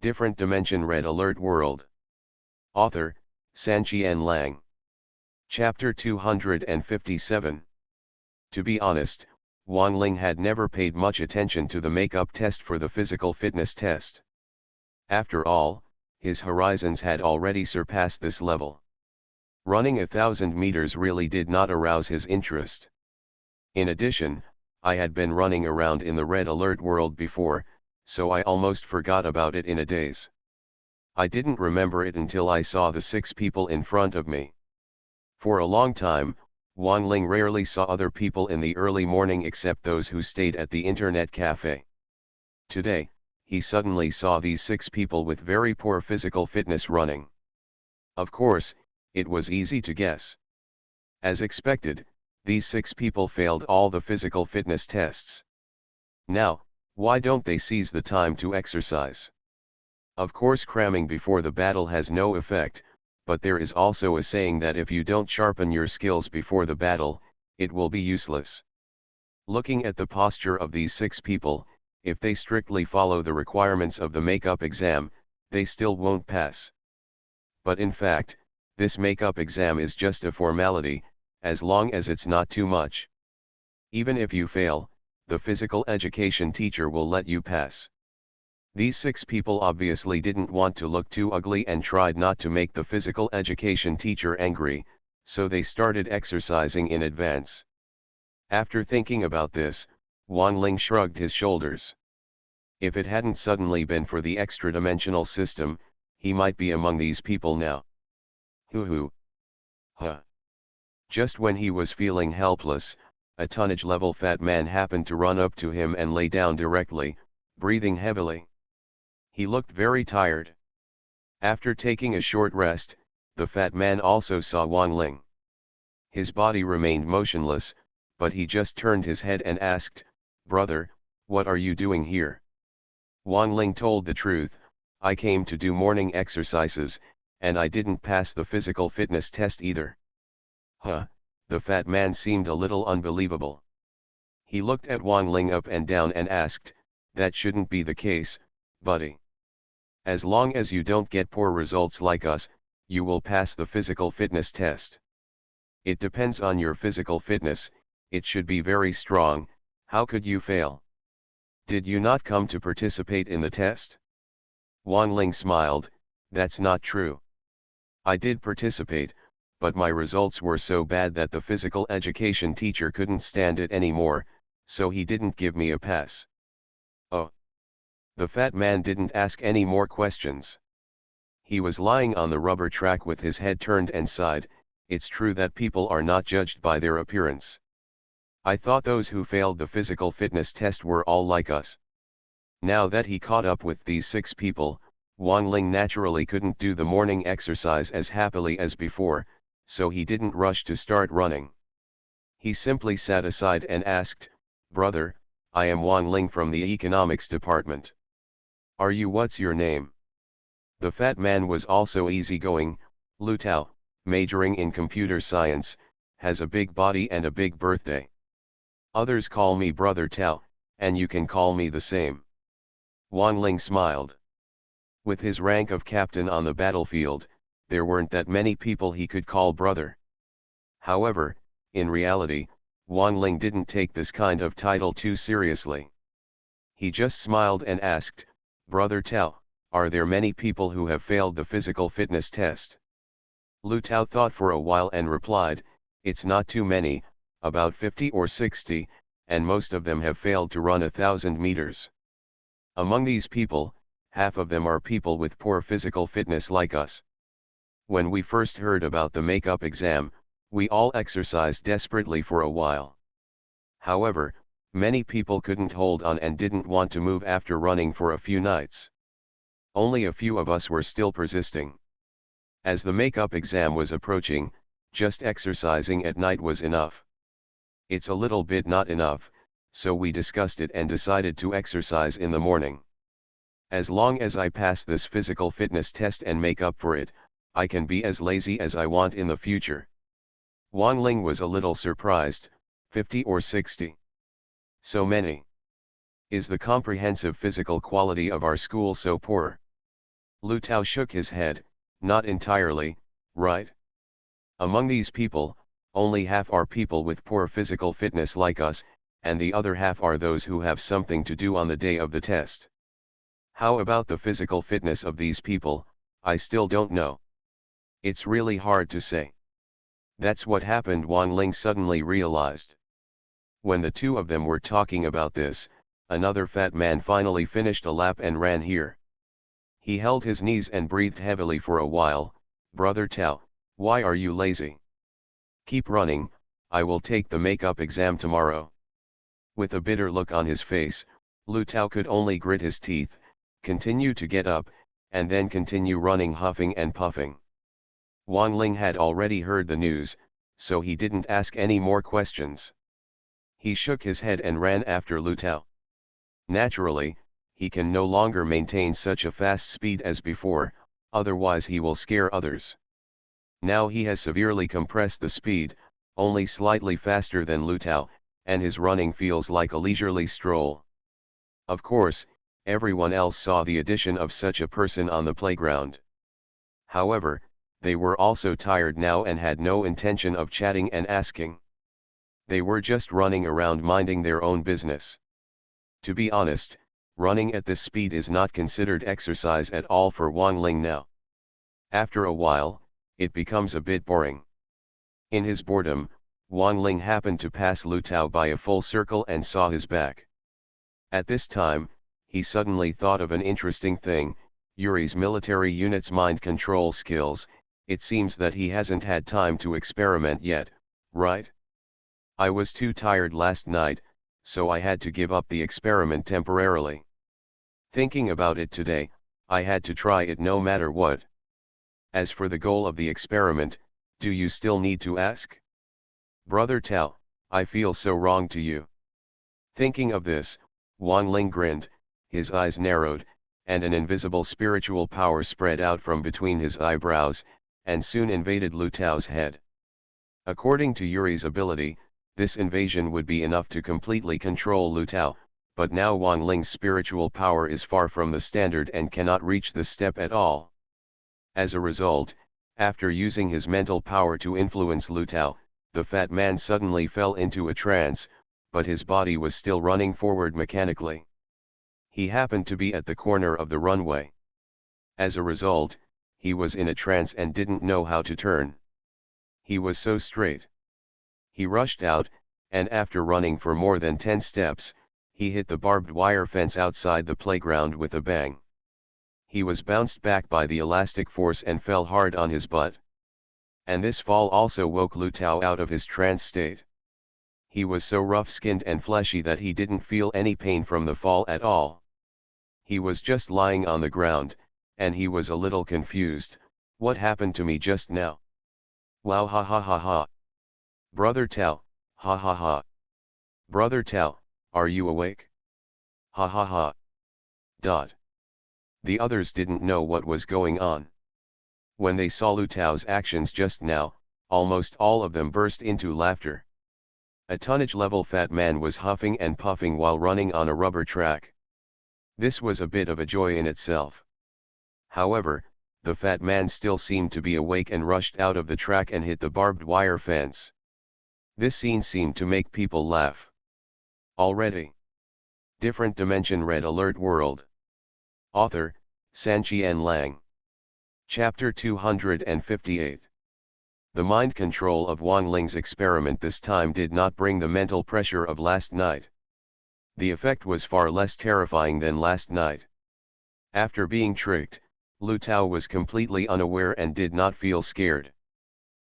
Different Dimension Red Alert World. Author, Sanqian Lang. Chapter 257. To be honest, Wang Ling had never paid much attention to the makeup test for the physical fitness test. After all, his horizons had already surpassed this level. Running 1,000 meters really did not arouse his interest. In addition, I had been running around in the red alert world before, so I almost forgot about it in a daze. I didn't remember it until I saw the 6 people in front of me. For a long time, Wang Ling rarely saw other people in the early morning except those who stayed at the internet cafe. Today, he suddenly saw these 6 people with very poor physical fitness running. Of course, it was easy to guess. As expected, these 6 people failed all the physical fitness tests. Now, why don't they seize the time to exercise? Of course, cramming before the battle has no effect, but there is also a saying that if you don't sharpen your skills before the battle, it will be useless. Looking at the posture of these 6 people, if they strictly follow the requirements of the makeup exam, they still won't pass. But in fact, this makeup exam is just a formality, as long as it's not too much. Even if you fail, the physical education teacher will let you pass. These 6 people obviously didn't want to look too ugly and tried not to make the physical education teacher angry, so they started exercising in advance. After thinking about this, Wang Ling shrugged his shoulders. If it hadn't suddenly been for the extra-dimensional system, he might be among these people now. Hoo-hoo. Huh. Just when he was feeling helpless, a tonnage-level fat man happened to run up to him and lay down directly, breathing heavily. He looked very tired. After taking a short rest, the fat man also saw Wang Ling. His body remained motionless, but he just turned his head and asked, "Brother, what are you doing here?" Wang Ling told the truth, "I came to do morning exercises, and I didn't pass the physical fitness test either." Huh, the fat man seemed a little unbelievable. He looked at Wang Ling up and down and asked, "That shouldn't be the case, buddy. As long as you don't get poor results like us, you will pass the physical fitness test. It depends on your physical fitness, it should be very strong. How could you fail? Did you not come to participate in the test?" Wang Ling smiled, "That's not true. I did participate, but my results were so bad that the physical education teacher couldn't stand it anymore, so he didn't give me a pass." Oh. The fat man didn't ask any more questions. He was lying on the rubber track with his head turned and sighed, "It's true that people are not judged by their appearance. I thought those who failed the physical fitness test were all like us." Now that he caught up with these 6 people, Wang Ling naturally couldn't do the morning exercise as happily as before, so he didn't rush to start running. He simply sat aside and asked, "Brother, I am Wang Ling from the economics department. Are you? What's your name?" The fat man was also easygoing. "Lu Tao, majoring in computer science, has a big body and a big birthday. Others call me Brother Tao, and you can call me the same." Wang Ling smiled. With his rank of captain on the battlefield, there weren't that many people he could call brother. However, in reality, Wang Ling didn't take this kind of title too seriously. He just smiled and asked, "Brother Tao, are there many people who have failed the physical fitness test?" Lu Tao thought for a while and replied, "It's not too many, about 50 or 60, and most of them have failed to run 1,000 meters. Among these people, half of them are people with poor physical fitness like us. When we first heard about the makeup exam, we all exercised desperately for a while. However, many people couldn't hold on and didn't want to move after running for a few nights. Only a few of us were still persisting. As the makeup exam was approaching, just exercising at night was enough. It's a little bit not enough, so we discussed it and decided to exercise in the morning. As long as I pass this physical fitness test and make up for it, I can be as lazy as I want in the future. Wang Ling was a little surprised. 50 or 60. So many. Is the comprehensive physical quality of our school so poor? Lu Tao shook his head. Not entirely, right? Among these people, only half are people with poor physical fitness like us, and the other half are those who have something to do on the day of the test. How about the physical fitness of these people? I still don't know. It's really hard to say. That's what happened, Wang Ling suddenly realized. When the two of them were talking about this, another fat man finally finished a lap and ran here. He held his knees and breathed heavily for a while. Brother Tao, why are you lazy? Keep running, I will take the makeup exam tomorrow. With a bitter look on his face, Lu Tao could only grit his teeth, continue to get up, and then continue running, huffing and puffing. Wang Ling had already heard the news, so he didn't ask any more questions. He shook his head and ran after Lu Tao. Naturally, he can no longer maintain such a fast speed as before, otherwise he will scare others. Now he has severely compressed the speed, only slightly faster than Lu Tao, and his running feels like a leisurely stroll. Of course, everyone else saw the addition of such a person on the playground. However, they were also tired now and had no intention of chatting and asking. They were just running around minding their own business. To be honest, running at this speed is not considered exercise at all for Wang Ling now. After a while, it becomes a bit boring. In his boredom, Wang Ling happened to pass Lu Tao by a full circle and saw his back. At this time, he suddenly thought of an interesting thing, Yuri's military unit's mind control skills. It seems that he hasn't had time to experiment yet, right? I was too tired last night, so I had to give up the experiment temporarily. Thinking about it today, I had to try it no matter what. As for the goal of the experiment, do you still need to ask? Brother Tao, I feel so wrong to you. Thinking of this, Wang Ling grinned, his eyes narrowed, and an invisible spiritual power spread out from between his eyebrows, and soon invaded Lu Tao's head. According to Yuri's ability, this invasion would be enough to completely control Lu Tao, but now Wang Ling's spiritual power is far from the standard and cannot reach this step at all. As a result, after using his mental power to influence Lu Tao, the fat man suddenly fell into a trance, but his body was still running forward mechanically. He happened to be at the corner of the runway. As a result, he was in a trance and didn't know how to turn. He was so straight. He rushed out, and after running for more than 10 steps, he hit the barbed wire fence outside the playground with a bang. He was bounced back by the elastic force and fell hard on his butt. And this fall also woke Lu Tao out of his trance state. He was so rough-skinned and fleshy that he didn't feel any pain from the fall at all. He was just lying on the ground, and he was a little confused. What happened to me just now? Wow, ha ha ha ha. Brother Tao, ha ha ha. Brother Tao, are you awake? Ha ha ha. Dot. The others didn't know what was going on. When they saw Lu Tao's actions just now, almost all of them burst into laughter. A tonnage-level fat man was huffing and puffing while running on a rubber track. This was a bit of a joy in itself. However, the fat man still seemed to be awake and rushed out of the track and hit the barbed wire fence. This scene seemed to make people laugh. Already. Different Dimension Red Alert World. Author, Sanqian Lang. Chapter 258. The mind control of Wang Ling's experiment this time did not bring the mental pressure of last night. The effect was far less terrifying than last night. After being tricked, Lu Tao was completely unaware and did not feel scared.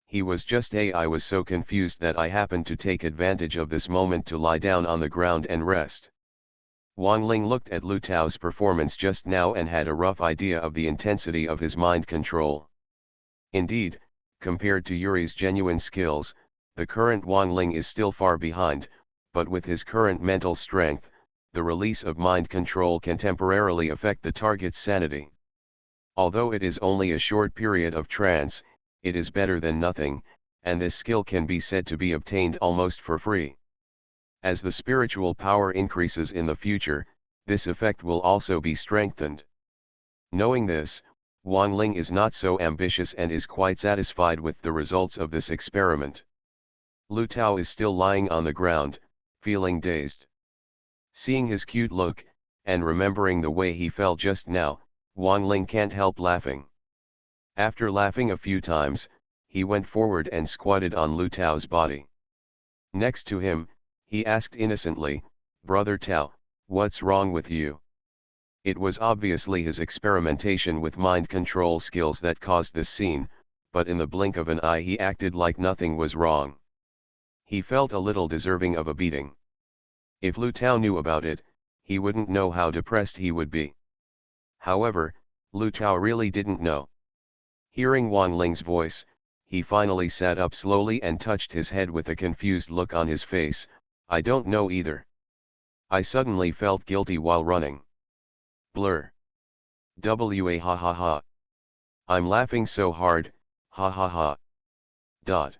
He was just I was so confused that I happened to take advantage of this moment to lie down on the ground and rest. Wang Ling looked at Lu Tao's performance just now and had a rough idea of the intensity of his mind control. Indeed, compared to Yuri's genuine skills, the current Wang Ling is still far behind, but with his current mental strength, the release of mind control can temporarily affect the target's sanity. Although it is only a short period of trance, it is better than nothing, and this skill can be said to be obtained almost for free. As the spiritual power increases in the future, this effect will also be strengthened. Knowing this, Wang Ling is not so ambitious and is quite satisfied with the results of this experiment. Lu Tao is still lying on the ground, feeling dazed. Seeing his cute look, and remembering the way he fell just now, Wang Ling can't help laughing. After laughing a few times, he went forward and squatted on Lu Tao's body. Next to him, he asked innocently, "Brother Tao, what's wrong with you?" It was obviously his experimentation with mind control skills that caused this scene, but in the blink of an eye he acted like nothing was wrong. He felt a little deserving of a beating. If Lu Tao knew about it, he wouldn't know how depressed he would be. However, Lu Tao really didn't know. Hearing Wang Ling's voice, he finally sat up slowly and touched his head with a confused look on his face. "I don't know either. I suddenly felt guilty while running. Blur. Wa ha ha ha. I'm laughing so hard, ha ha ha. Dot."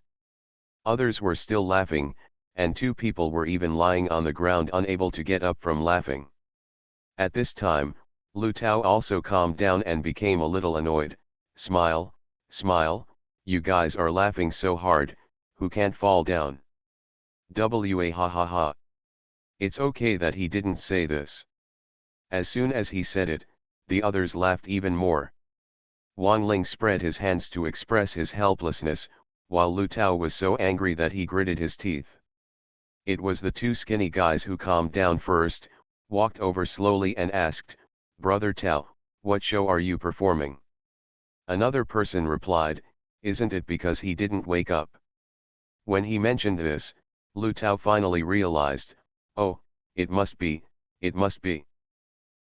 Others were still laughing, and two people were even lying on the ground unable to get up from laughing. At this time, Lu Tao also calmed down and became a little annoyed. "Smile, smile, you guys are laughing so hard, who can't fall down? Wa ha ha ha." It's okay that he didn't say this. As soon as he said it, the others laughed even more. Wang Ling spread his hands to express his helplessness, while Lu Tao was so angry that he gritted his teeth. It was the two skinny guys who calmed down first, walked over slowly and asked, "Brother Tao, what show are you performing?" Another person replied, "Isn't it because he didn't wake up?" When he mentioned this, Lu Tao finally realized, "Oh, it must be.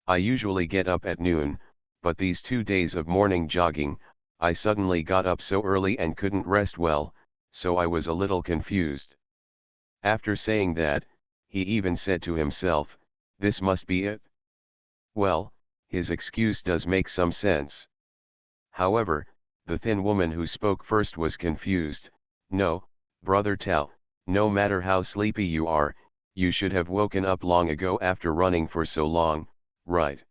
I usually get up at noon, but these 2 days of morning jogging, I suddenly got up so early and couldn't rest well, so I was a little confused." After saying that, he even said to himself, "This must be it." Well, his excuse does make some sense. However, the thin woman who spoke first was confused. "No, Brother Tao, no matter how sleepy you are, you should have woken up long ago after running for so long, right?"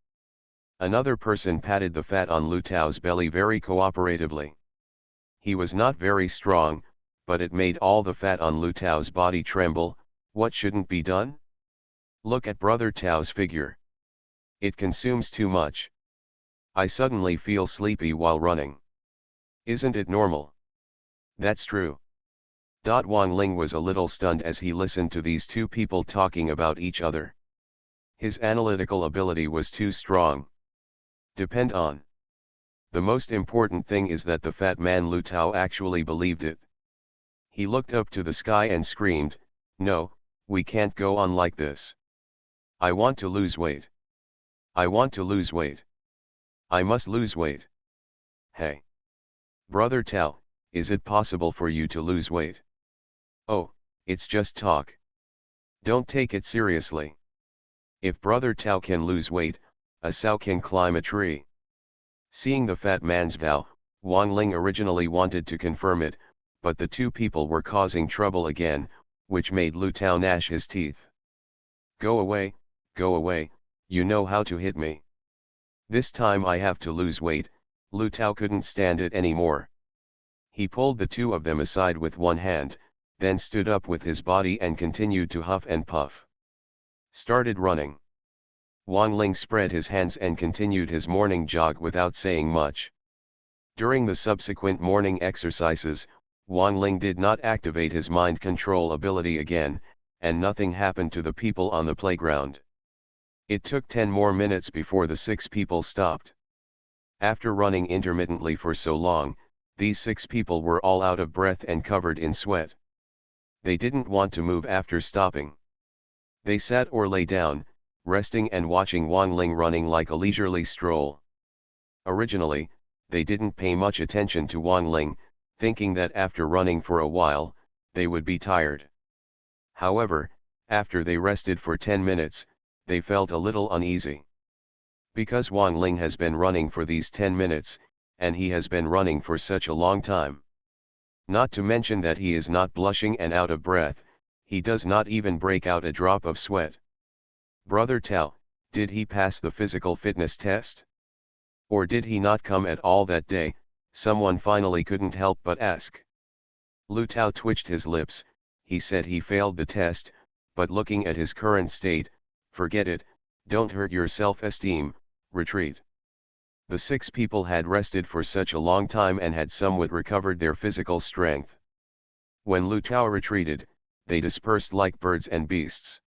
Another person patted the fat on Lu Tao's belly very cooperatively. He was not very strong, but it made all the fat on Lu Tao's body tremble. What shouldn't be done? Look at Brother Tao's figure. It consumes too much. I suddenly feel sleepy while running. Isn't it normal? That's true. Wang Ling was a little stunned as he listened to these two people talking about each other. His analytical ability was too strong. Depend on. The most important thing is that the fat man Lu Tao actually believed it. He looked up to the sky and screamed, "No, we can't go on like this. I want to lose weight. I want to lose weight. I must lose weight. Hey. Brother Tao, is it possible for you to lose weight? Oh, it's just talk. Don't take it seriously. If Brother Tao can lose weight, a sow can climb a tree." Seeing the fat man's vow, Wang Ling originally wanted to confirm it, but the two people were causing trouble again, which made Lu Tao gnash his teeth. Go away, you know how to hit me. This time I have to lose weight." Lu Tao couldn't stand it anymore. He pulled the two of them aside with one hand, then stood up with his body and continued to huff and puff. Started running. Wang Ling spread his hands and continued his morning jog without saying much. During the subsequent morning exercises, Wang Ling did not activate his mind control ability again, and nothing happened to the people on the playground. It took 10 more minutes before the 6 people stopped. After running intermittently for so long, these 6 people were all out of breath and covered in sweat. They didn't want to move after stopping. They sat or lay down, resting and watching Wang Ling running like a leisurely stroll. Originally, they didn't pay much attention to Wang Ling, thinking that after running for a while, they would be tired. However, after they rested for 10 minutes, they felt a little uneasy. Because Wang Ling has been running for these 10 minutes, and he has been running for such a long time. Not to mention that he is not blushing and out of breath, he does not even break out a drop of sweat. Brother Tao, did he pass the physical fitness test? Or did he not come at all that day? Someone finally couldn't help but ask. Lu Tao twitched his lips. He said he failed the test, but looking at his current state, forget it, don't hurt your self-esteem, retreat. The 6 people had rested for such a long time and had somewhat recovered their physical strength. When Lu Tao retreated, they dispersed like birds and beasts.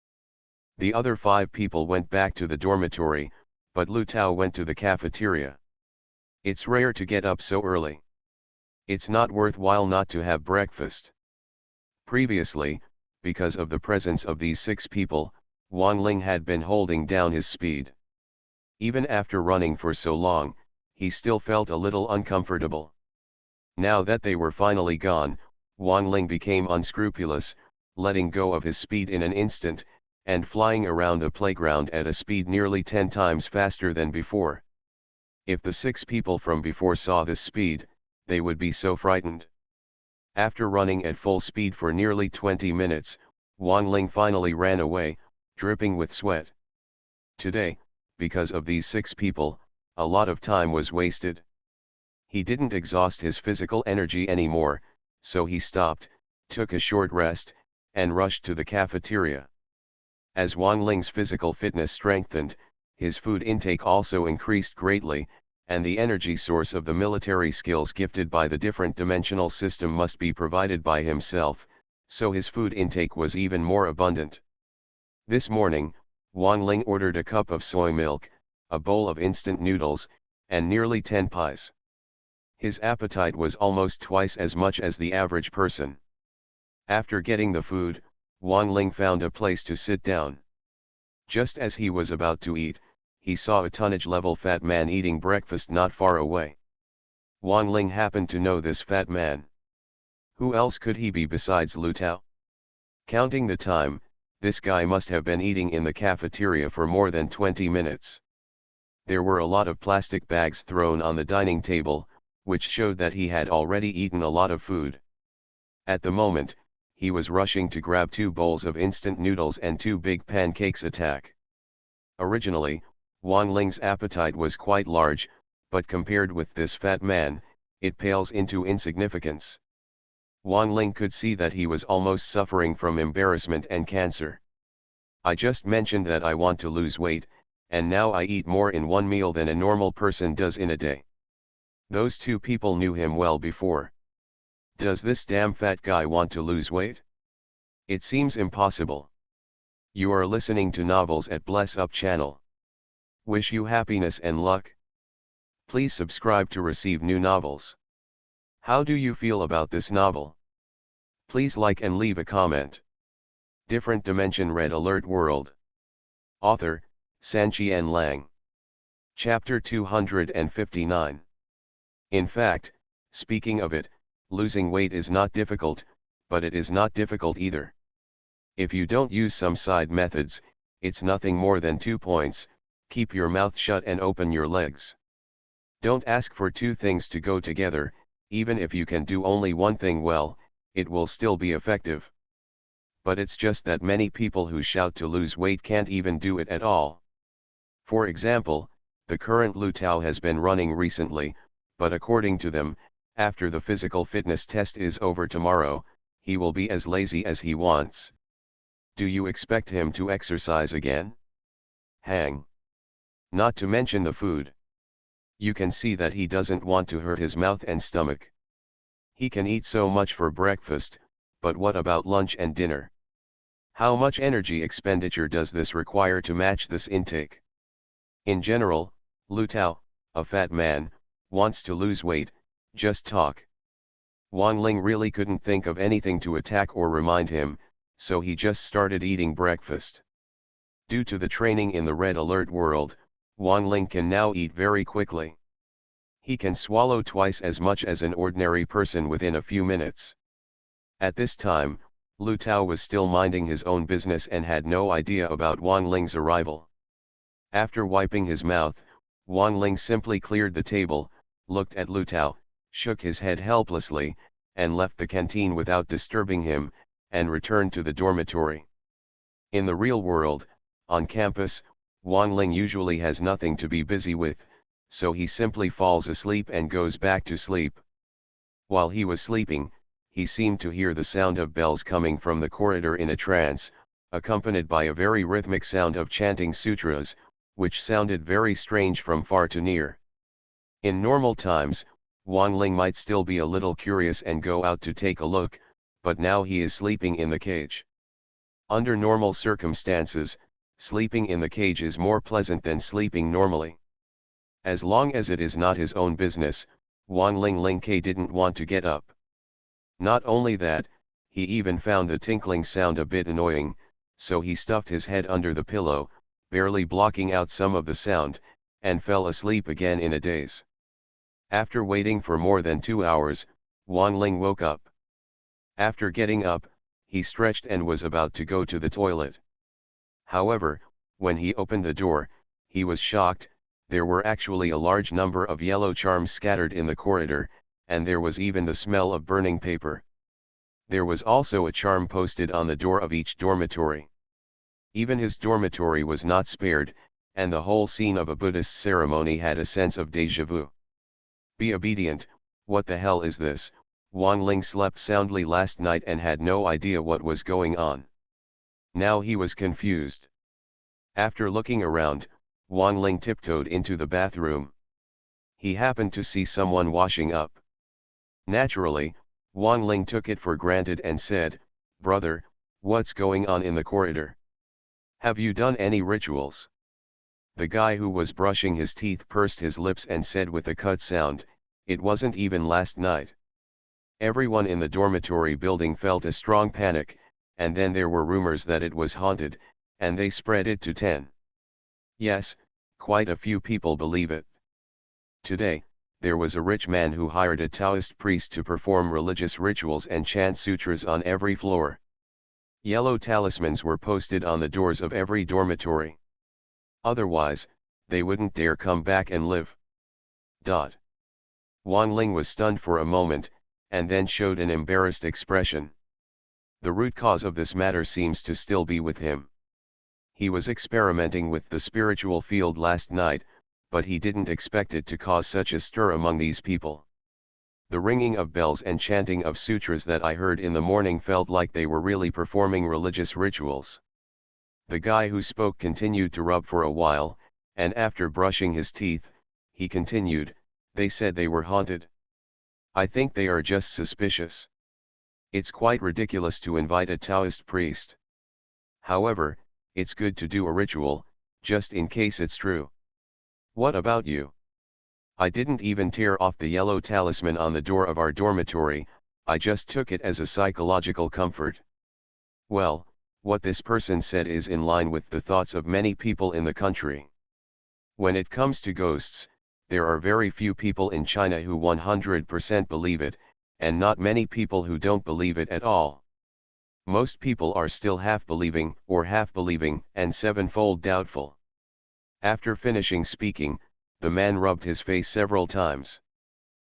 The other 5 people went back to the dormitory, but Lu Tao went to the cafeteria. It's rare to get up so early. It's not worthwhile not to have breakfast. Previously, because of the presence of these 6 people, Wang Ling had been holding down his speed. Even after running for so long, he still felt a little uncomfortable. Now that they were finally gone, Wang Ling became unscrupulous, letting go of his speed in an instant, and flying around the playground at a speed nearly 10 times faster than before. If the 6 people from before saw this speed, they would be so frightened. After running at full speed for nearly 20 minutes, Wang Ling finally ran away, dripping with sweat. Today, because of these 6 people, a lot of time was wasted. He didn't exhaust his physical energy anymore, so he stopped, took a short rest, and rushed to the cafeteria. As Wang Ling's physical fitness strengthened, his food intake also increased greatly, and the energy source of the military skills gifted by the different dimensional system must be provided by himself, so his food intake was even more abundant. This morning, Wang Ling ordered a cup of soy milk, a bowl of instant noodles, and nearly 10 pies. His appetite was almost twice as much as the average person. After getting the food, Wang Ling found a place to sit down. Just as he was about to eat, he saw a tonnage-level fat man eating breakfast not far away. Wang Ling happened to know this fat man. Who else could he be besides Lu Tao? Counting the time, this guy must have been eating in the cafeteria for more than 20 minutes. There were a lot of plastic bags thrown on the dining table, which showed that he had already eaten a lot of food. At the moment, he was rushing to grab 2 bowls of instant noodles and 2 big pancakes attack. Originally, Wang Ling's appetite was quite large, but compared with this fat man, it pales into insignificance. Wang Ling could see that he was almost suffering from embarrassment and cancer. I just mentioned that I want to lose weight, and now I eat more in one meal than a normal person does in a day. Those 2 people knew him well before. Does this damn fat guy want to lose weight? It seems impossible. You are listening to Novels at Bless Up channel. Wish you happiness and luck. Please subscribe to receive new novels. How do you feel about this novel? Please like and leave a comment. Different Dimension Red Alert World. Author, Sanqian Lang. Chapter 259. In fact, speaking of it, losing weight is not difficult, but it is not difficult either. If you don't use some side methods, it's nothing more than 2 points: keep your mouth shut and open your legs. Don't ask for 2 things to go together. Even if you can do only one thing well, it will still be effective. But it's just that many people who shout to lose weight can't even do it at all. For example, the current Lu Tao has been running recently, but according to them, after the physical fitness test is over tomorrow, he will be as lazy as he wants. Do you expect him to exercise again? Hang. Not to mention the food. You can see that he doesn't want to hurt his mouth and stomach. He can eat so much for breakfast, but what about lunch and dinner? How much energy expenditure does this require to match this intake? In general, Lu Tao, a fat man, wants to lose weight, just talk. Wang Ling really couldn't think of anything to attack or remind him, so he just started eating breakfast. Due to the training in the red alert world, Wang Ling can now eat very quickly. He can swallow twice as much as an ordinary person within a few minutes. At this time, Lu Tao was still minding his own business and had no idea about Wang Ling's arrival. After wiping his mouth, Wang Ling simply cleared the table, looked at Lu Tao, shook his head helplessly, and left the canteen without disturbing him, and returned to the dormitory. In the real world, on campus, Wang Ling usually has nothing to be busy with, so he simply falls asleep and goes back to sleep. While he was sleeping, he seemed to hear the sound of bells coming from the corridor in a trance, accompanied by a very rhythmic sound of chanting sutras, which sounded very strange from far to near. In normal times, Wang Ling might still be a little curious and go out to take a look, but now he is sleeping in the cage. Under normal circumstances, sleeping in the cage is more pleasant than sleeping normally. As long as it is not his own business, Wang Ling didn't want to get up. Not only that, he even found the tinkling sound a bit annoying, so he stuffed his head under the pillow, barely blocking out some of the sound, and fell asleep again in a daze. After waiting for more than 2 hours, Wang Ling woke up. After getting up, he stretched and was about to go to the toilet. However, when he opened the door, he was shocked. There were actually a large number of yellow charms scattered in the corridor, and there was even the smell of burning paper. There was also a charm posted on the door of each dormitory. Even his dormitory was not spared, and the whole scene of a Buddhist ceremony had a sense of déjà vu. Be obedient, what the hell is this? Wang Ling slept soundly last night and had no idea what was going on. Now he was confused. After looking around, Wang Ling tiptoed into the bathroom. He happened to see someone washing up. Naturally, Wang Ling took it for granted and said, "Brother, what's going on in the corridor? Have you done any rituals?" The guy who was brushing his teeth pursed his lips and said with a cut sound, "It wasn't even last night." Everyone in the dormitory building felt a strong panic, and then there were rumors that it was haunted, and they spread it to 10. Yes, quite a few people believe it. Today, there was a rich man who hired a Taoist priest to perform religious rituals and chant sutras on every floor. Yellow talismans were posted on the doors of every dormitory. Otherwise, they wouldn't dare come back and live. Wang Ling was stunned for a moment, and then showed an embarrassed expression. The root cause of this matter seems to still be with him. He was experimenting with the spiritual field last night, but he didn't expect it to cause such a stir among these people. The ringing of bells and chanting of sutras that I heard in the morning felt like they were really performing religious rituals. The guy who spoke continued to rub for a while, and after brushing his teeth, he continued, "They said they were haunted. I think they are just suspicious. It's quite ridiculous to invite a Taoist priest. However, it's good to do a ritual, just in case it's true. What about you? I didn't even tear off the yellow talisman on the door of our dormitory, I just took it as a psychological comfort." Well, what this person said is in line with the thoughts of many people in the country. When it comes to ghosts, there are very few people in China who 100% believe it, and not many people who don't believe it at all. Most people are still half believing, and sevenfold doubtful. After finishing speaking, the man rubbed his face several times.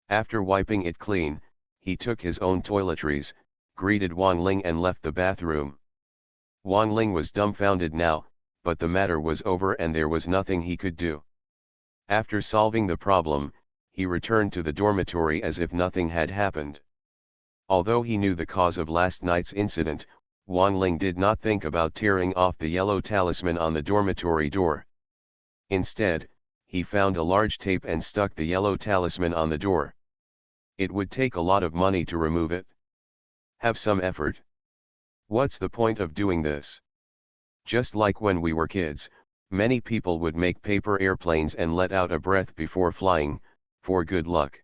After wiping it clean, he took his own toiletries, greeted Wang Ling and left the bathroom. Wang Ling was dumbfounded now, but the matter was over and there was nothing he could do. After solving the problem, he returned to the dormitory as if nothing had happened. Although he knew the cause of last night's incident, Wang Ling did not think about tearing off the yellow talisman on the dormitory door. Instead, he found a large tape and stuck the yellow talisman on the door. It would take a lot of money to remove it. Have some effort. What's the point of doing this? Just like when we were kids, many people would make paper airplanes and let out a breath before flying, for good luck.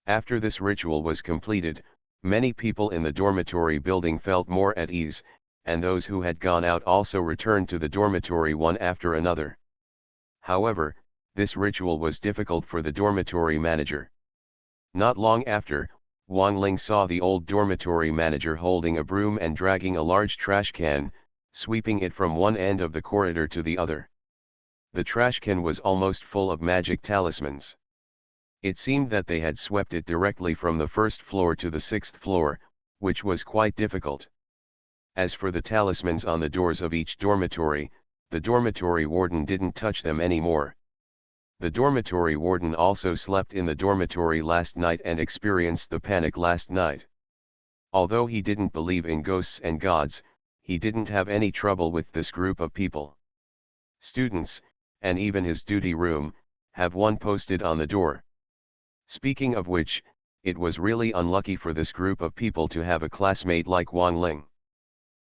After this ritual was completed, many people in the dormitory building felt more at ease, and those who had gone out also returned to the dormitory one after another. However, this ritual was difficult for the dormitory manager. Not long after, Wang Ling saw the old dormitory manager holding a broom and dragging a large trash can, sweeping it from one end of the corridor to the other. The trash can was almost full of magic talismans. It seemed that they had swept it directly from the first floor to the sixth floor, which was quite difficult. As for the talismans on the doors of each dormitory, the dormitory warden didn't touch them anymore. The dormitory warden also slept in the dormitory last night and experienced the panic last night. Although he didn't believe in ghosts and gods, he didn't have any trouble with this group of people. Students, and even his duty room, have one posted on the door. Speaking of which, it was really unlucky for this group of people to have a classmate like Wang Ling.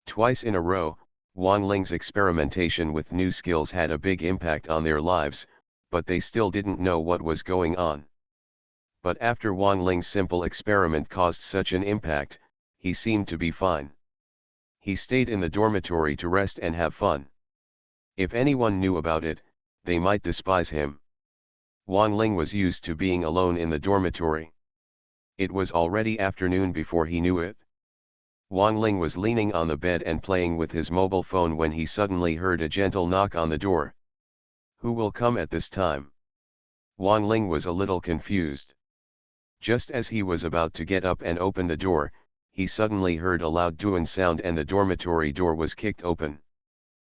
Twice in a row, Wang Ling's experimentation with new skills had a big impact on their lives, but they still didn't know what was going on. But after Wang Ling's simple experiment caused such an impact, he seemed to be fine. He stayed in the dormitory to rest and have fun. If anyone knew about it, they might despise him. Wang Ling was used to being alone in the dormitory. It was already afternoon before he knew it. Wang Ling was leaning on the bed and playing with his mobile phone when he suddenly heard a gentle knock on the door. Who will come at this time? Wang Ling was a little confused. Just as he was about to get up and open the door, he suddenly heard a loud doon sound and the dormitory door was kicked open.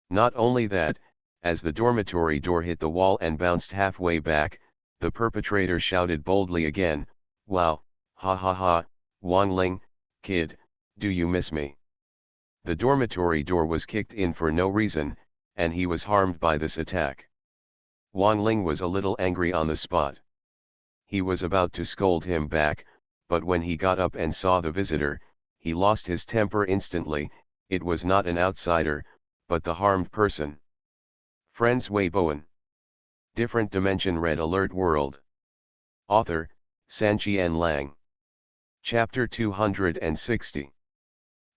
Not only that, as the dormitory door hit the wall and bounced halfway back, the perpetrator shouted boldly again, "Wow, ha ha ha, Wang Ling, kid, do you miss me?" The dormitory door was kicked in for no reason, and he was harmed by this attack. Wang Ling was a little angry on the spot. He was about to scold him back, but when he got up and saw the visitor, he lost his temper instantly. It was not an outsider, but the harmed person. Friends Wei Bowen. Different Dimension Red Alert World. Author, Sanqian Lang. Chapter 260.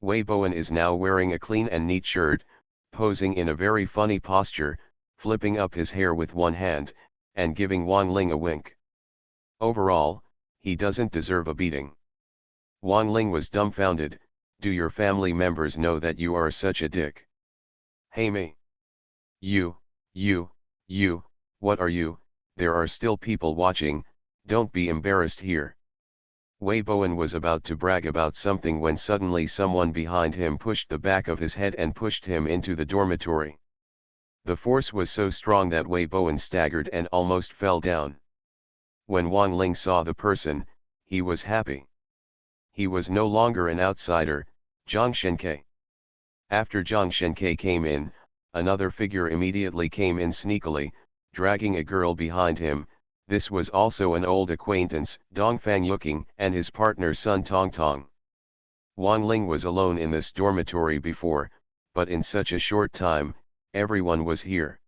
Wei Bowen is now wearing a clean and neat shirt, posing in a very funny posture, flipping up his hair with one hand, and giving Wang Ling a wink. Overall, he doesn't deserve a beating. Wang Ling was dumbfounded. Do your family members know that you are such a dick? Hey me. You, what are you? There are still people watching, don't be embarrassed here. Wei Bowen was about to brag about something when suddenly someone behind him pushed the back of his head and pushed him into the dormitory. The force was so strong that Wei Bowen staggered and almost fell down. When Wang Ling saw the person, he was happy. He was no longer an outsider, Zhang Shenke. After Zhang Shenke came in, another figure immediately came in sneakily, dragging a girl behind him. This was also an old acquaintance, Dongfang Yuking, and his partner Sun Tongtong. Wang Ling was alone in this dormitory before, but in such a short time, everyone was here.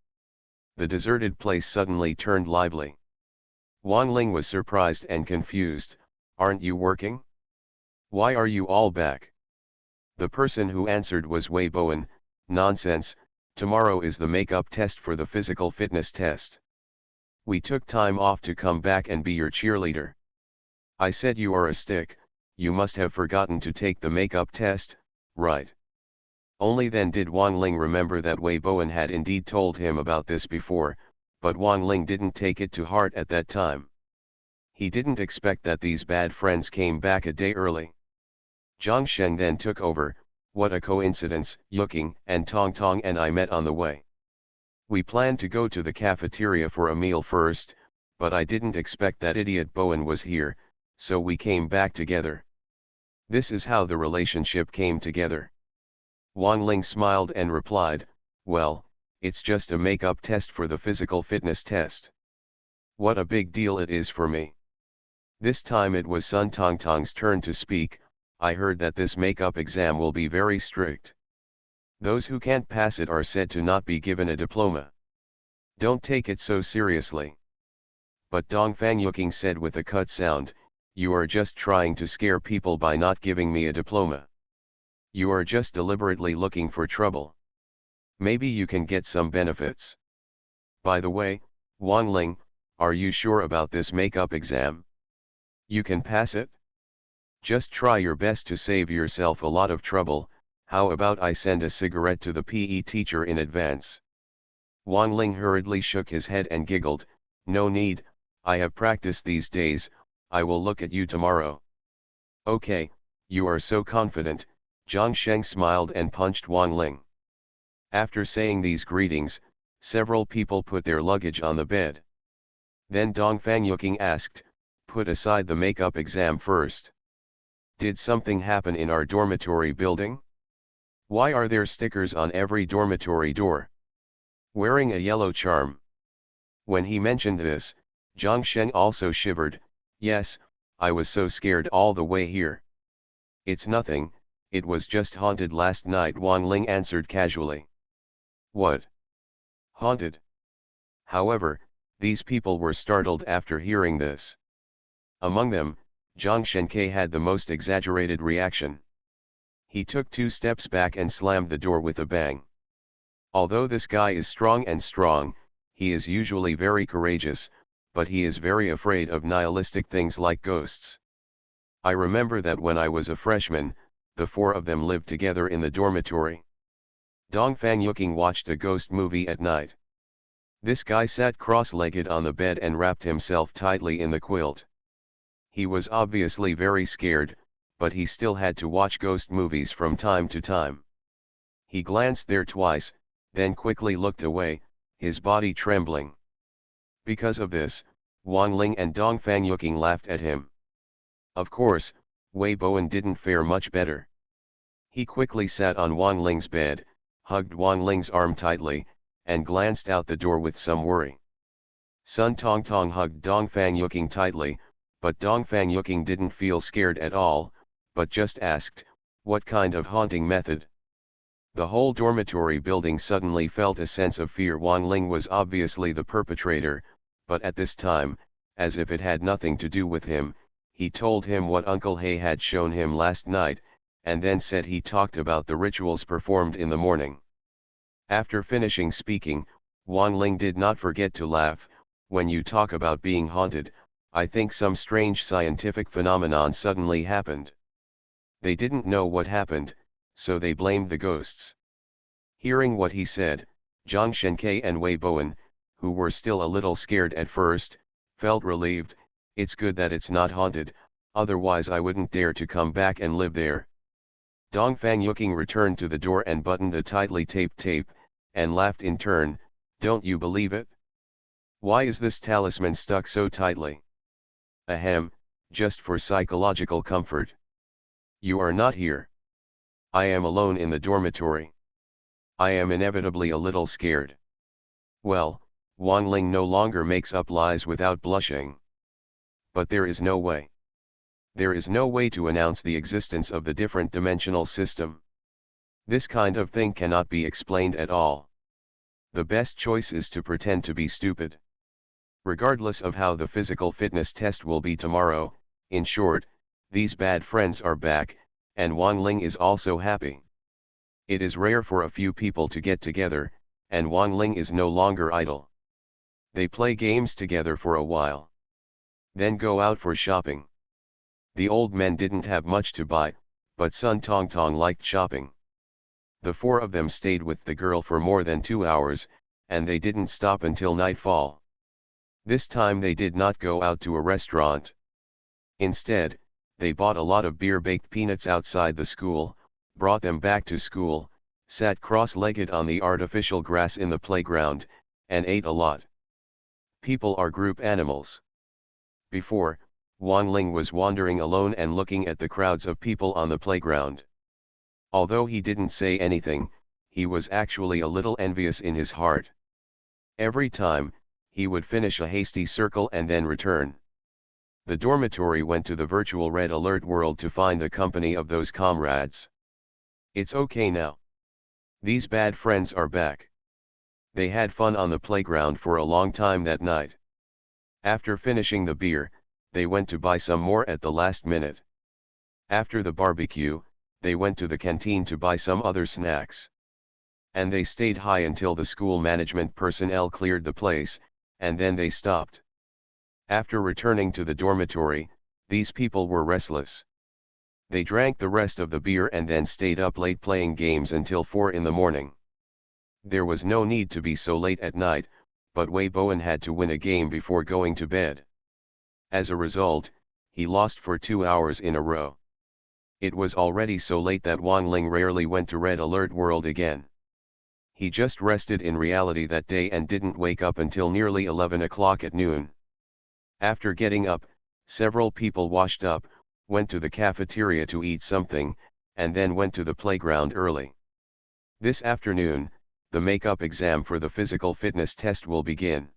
The deserted place suddenly turned lively. Wang Ling was surprised and confused. Aren't you working? Why are you all back? The person who answered was Wei Bowen. Nonsense, tomorrow is the makeup test for the physical fitness test. We took time off to come back and be your cheerleader. I said you are a stick, you must have forgotten to take the makeup test, right? Only then did Wang Ling remember that Wei Bowen had indeed told him about this before, but Wang Ling didn't take it to heart at that time. He didn't expect that these bad friends came back a day early. Zhang Sheng then took over. What a coincidence, Yuking and Tongtong and I met on the way. We planned to go to the cafeteria for a meal first, but I didn't expect that idiot Bowen was here, so we came back together. This is how the relationship came together. Wang Ling smiled and replied, well, it's just a makeup test for the physical fitness test. What a big deal it is for me. This time it was Sun Tongtong's turn to speak. I heard that this makeup exam will be very strict. Those who can't pass it are said to not be given a diploma. Don't take it so seriously. But Dong Fangyuking said with a cut sound, you are just trying to scare people by not giving me a diploma. You are just deliberately looking for trouble. Maybe you can get some benefits. By the way, Wang Ling, are you sure about this makeup exam? You can pass it? Just try your best to save yourself a lot of trouble. How about I send a cigarette to the PE teacher in advance? Wang Ling hurriedly shook his head and giggled, no need, I have practiced these days, I will look at you tomorrow. Okay, you are so confident, Zhang Sheng smiled and punched Wang Ling. After saying these greetings, several people put their luggage on the bed. Then Dong Fangyuking asked, put aside the makeup exam first. Did something happen in our dormitory building? Why are there stickers on every dormitory door? Wearing a yellow charm. When he mentioned this, Zhang Sheng also shivered, yes, I was so scared all the way here. It's nothing, it was just haunted last night, Wang Ling answered casually. What? Haunted? However, these people were startled after hearing this. Among them, Zhang Shenke had the most exaggerated reaction. He took 2 steps back and slammed the door with a bang. Although this guy is strong, he is usually very courageous, but he is very afraid of nihilistic things like ghosts. I remember that when I was a freshman, the 4 of them lived together in the dormitory. Dong Fangyuking watched a ghost movie at night. This guy sat cross-legged on the bed and wrapped himself tightly in the quilt. He was obviously very scared, but he still had to watch ghost movies from time to time. He glanced there twice, then quickly looked away, his body trembling. Because of this, Wang Ling and Dong Fangyuking laughed at him. Of course, Wei Bowen didn't fare much better. He quickly sat on Wang Ling's bed, hugged Wang Ling's arm tightly, and glanced out the door with some worry. Sun Tongtong hugged Dong Fangyuking tightly, but Dong Fangyuking didn't feel scared at all, but just asked, what kind of haunting method? The whole dormitory building suddenly felt a sense of fear. Wang Ling was obviously the perpetrator, but at this time, as if it had nothing to do with him, he told him what Uncle He had shown him last night, and then said he talked about the rituals performed in the morning. After finishing speaking, Wang Ling did not forget to laugh. When you talk about being haunted, I think some strange scientific phenomenon suddenly happened. They didn't know what happened, so they blamed the ghosts. Hearing what he said, Zhang Shenke and Wei Bowen, who were still a little scared at first, felt relieved. It's good that it's not haunted, otherwise I wouldn't dare to come back and live there. Dong Fangyuking returned to the door and buttoned the tightly taped tape, and laughed in turn, don't you believe it? Why is this talisman stuck so tightly? Ahem, just for psychological comfort. You are not here. I am alone in the dormitory. I am inevitably a little scared. Well, Wang Ling no longer makes up lies without blushing. But there is no way. There is no way to announce the existence of the different dimensional system. This kind of thing cannot be explained at all. The best choice is to pretend to be stupid. Regardless of how the physical fitness test will be tomorrow, in short, these bad friends are back, and Wang Ling is also happy. It is rare for a few people to get together, and Wang Ling is no longer idle. They play games together for a while. Then go out for shopping. The old men didn't have much to buy, but Sun Tongtong liked shopping. The 4 of them stayed with the girl for more than 2 hours, and they didn't stop until nightfall. This time they did not go out to a restaurant. Instead, they bought a lot of beer-baked peanuts outside the school, brought them back to school, sat cross-legged on the artificial grass in the playground, and ate a lot. People are group animals. Before, Wang Ling was wandering alone and looking at the crowds of people on the playground. Although he didn't say anything, he was actually a little envious in his heart. Every time, he would finish a hasty circle and then return. The dormitory went to the virtual red alert world to find the company of those comrades. It's okay now. These bad friends are back. They had fun on the playground for a long time that night. After finishing the beer, they went to buy some more at the last minute. After the barbecue, they went to the canteen to buy some other snacks. And they stayed high until the school management personnel cleared the place, and then they stopped. After returning to the dormitory, these people were restless. They drank the rest of the beer and then stayed up late playing games until 4 in the morning. There was no need to be so late at night, but Wei Bowen had to win a game before going to bed. As a result, he lost for 2 hours in a row. It was already so late that Wang Ling rarely went to Red Alert World again. He just rested in reality that day and didn't wake up until nearly 11 o'clock at noon. After getting up, several people washed up, went to the cafeteria to eat something, and then went to the playground early. This afternoon, the makeup exam for the physical fitness test will begin.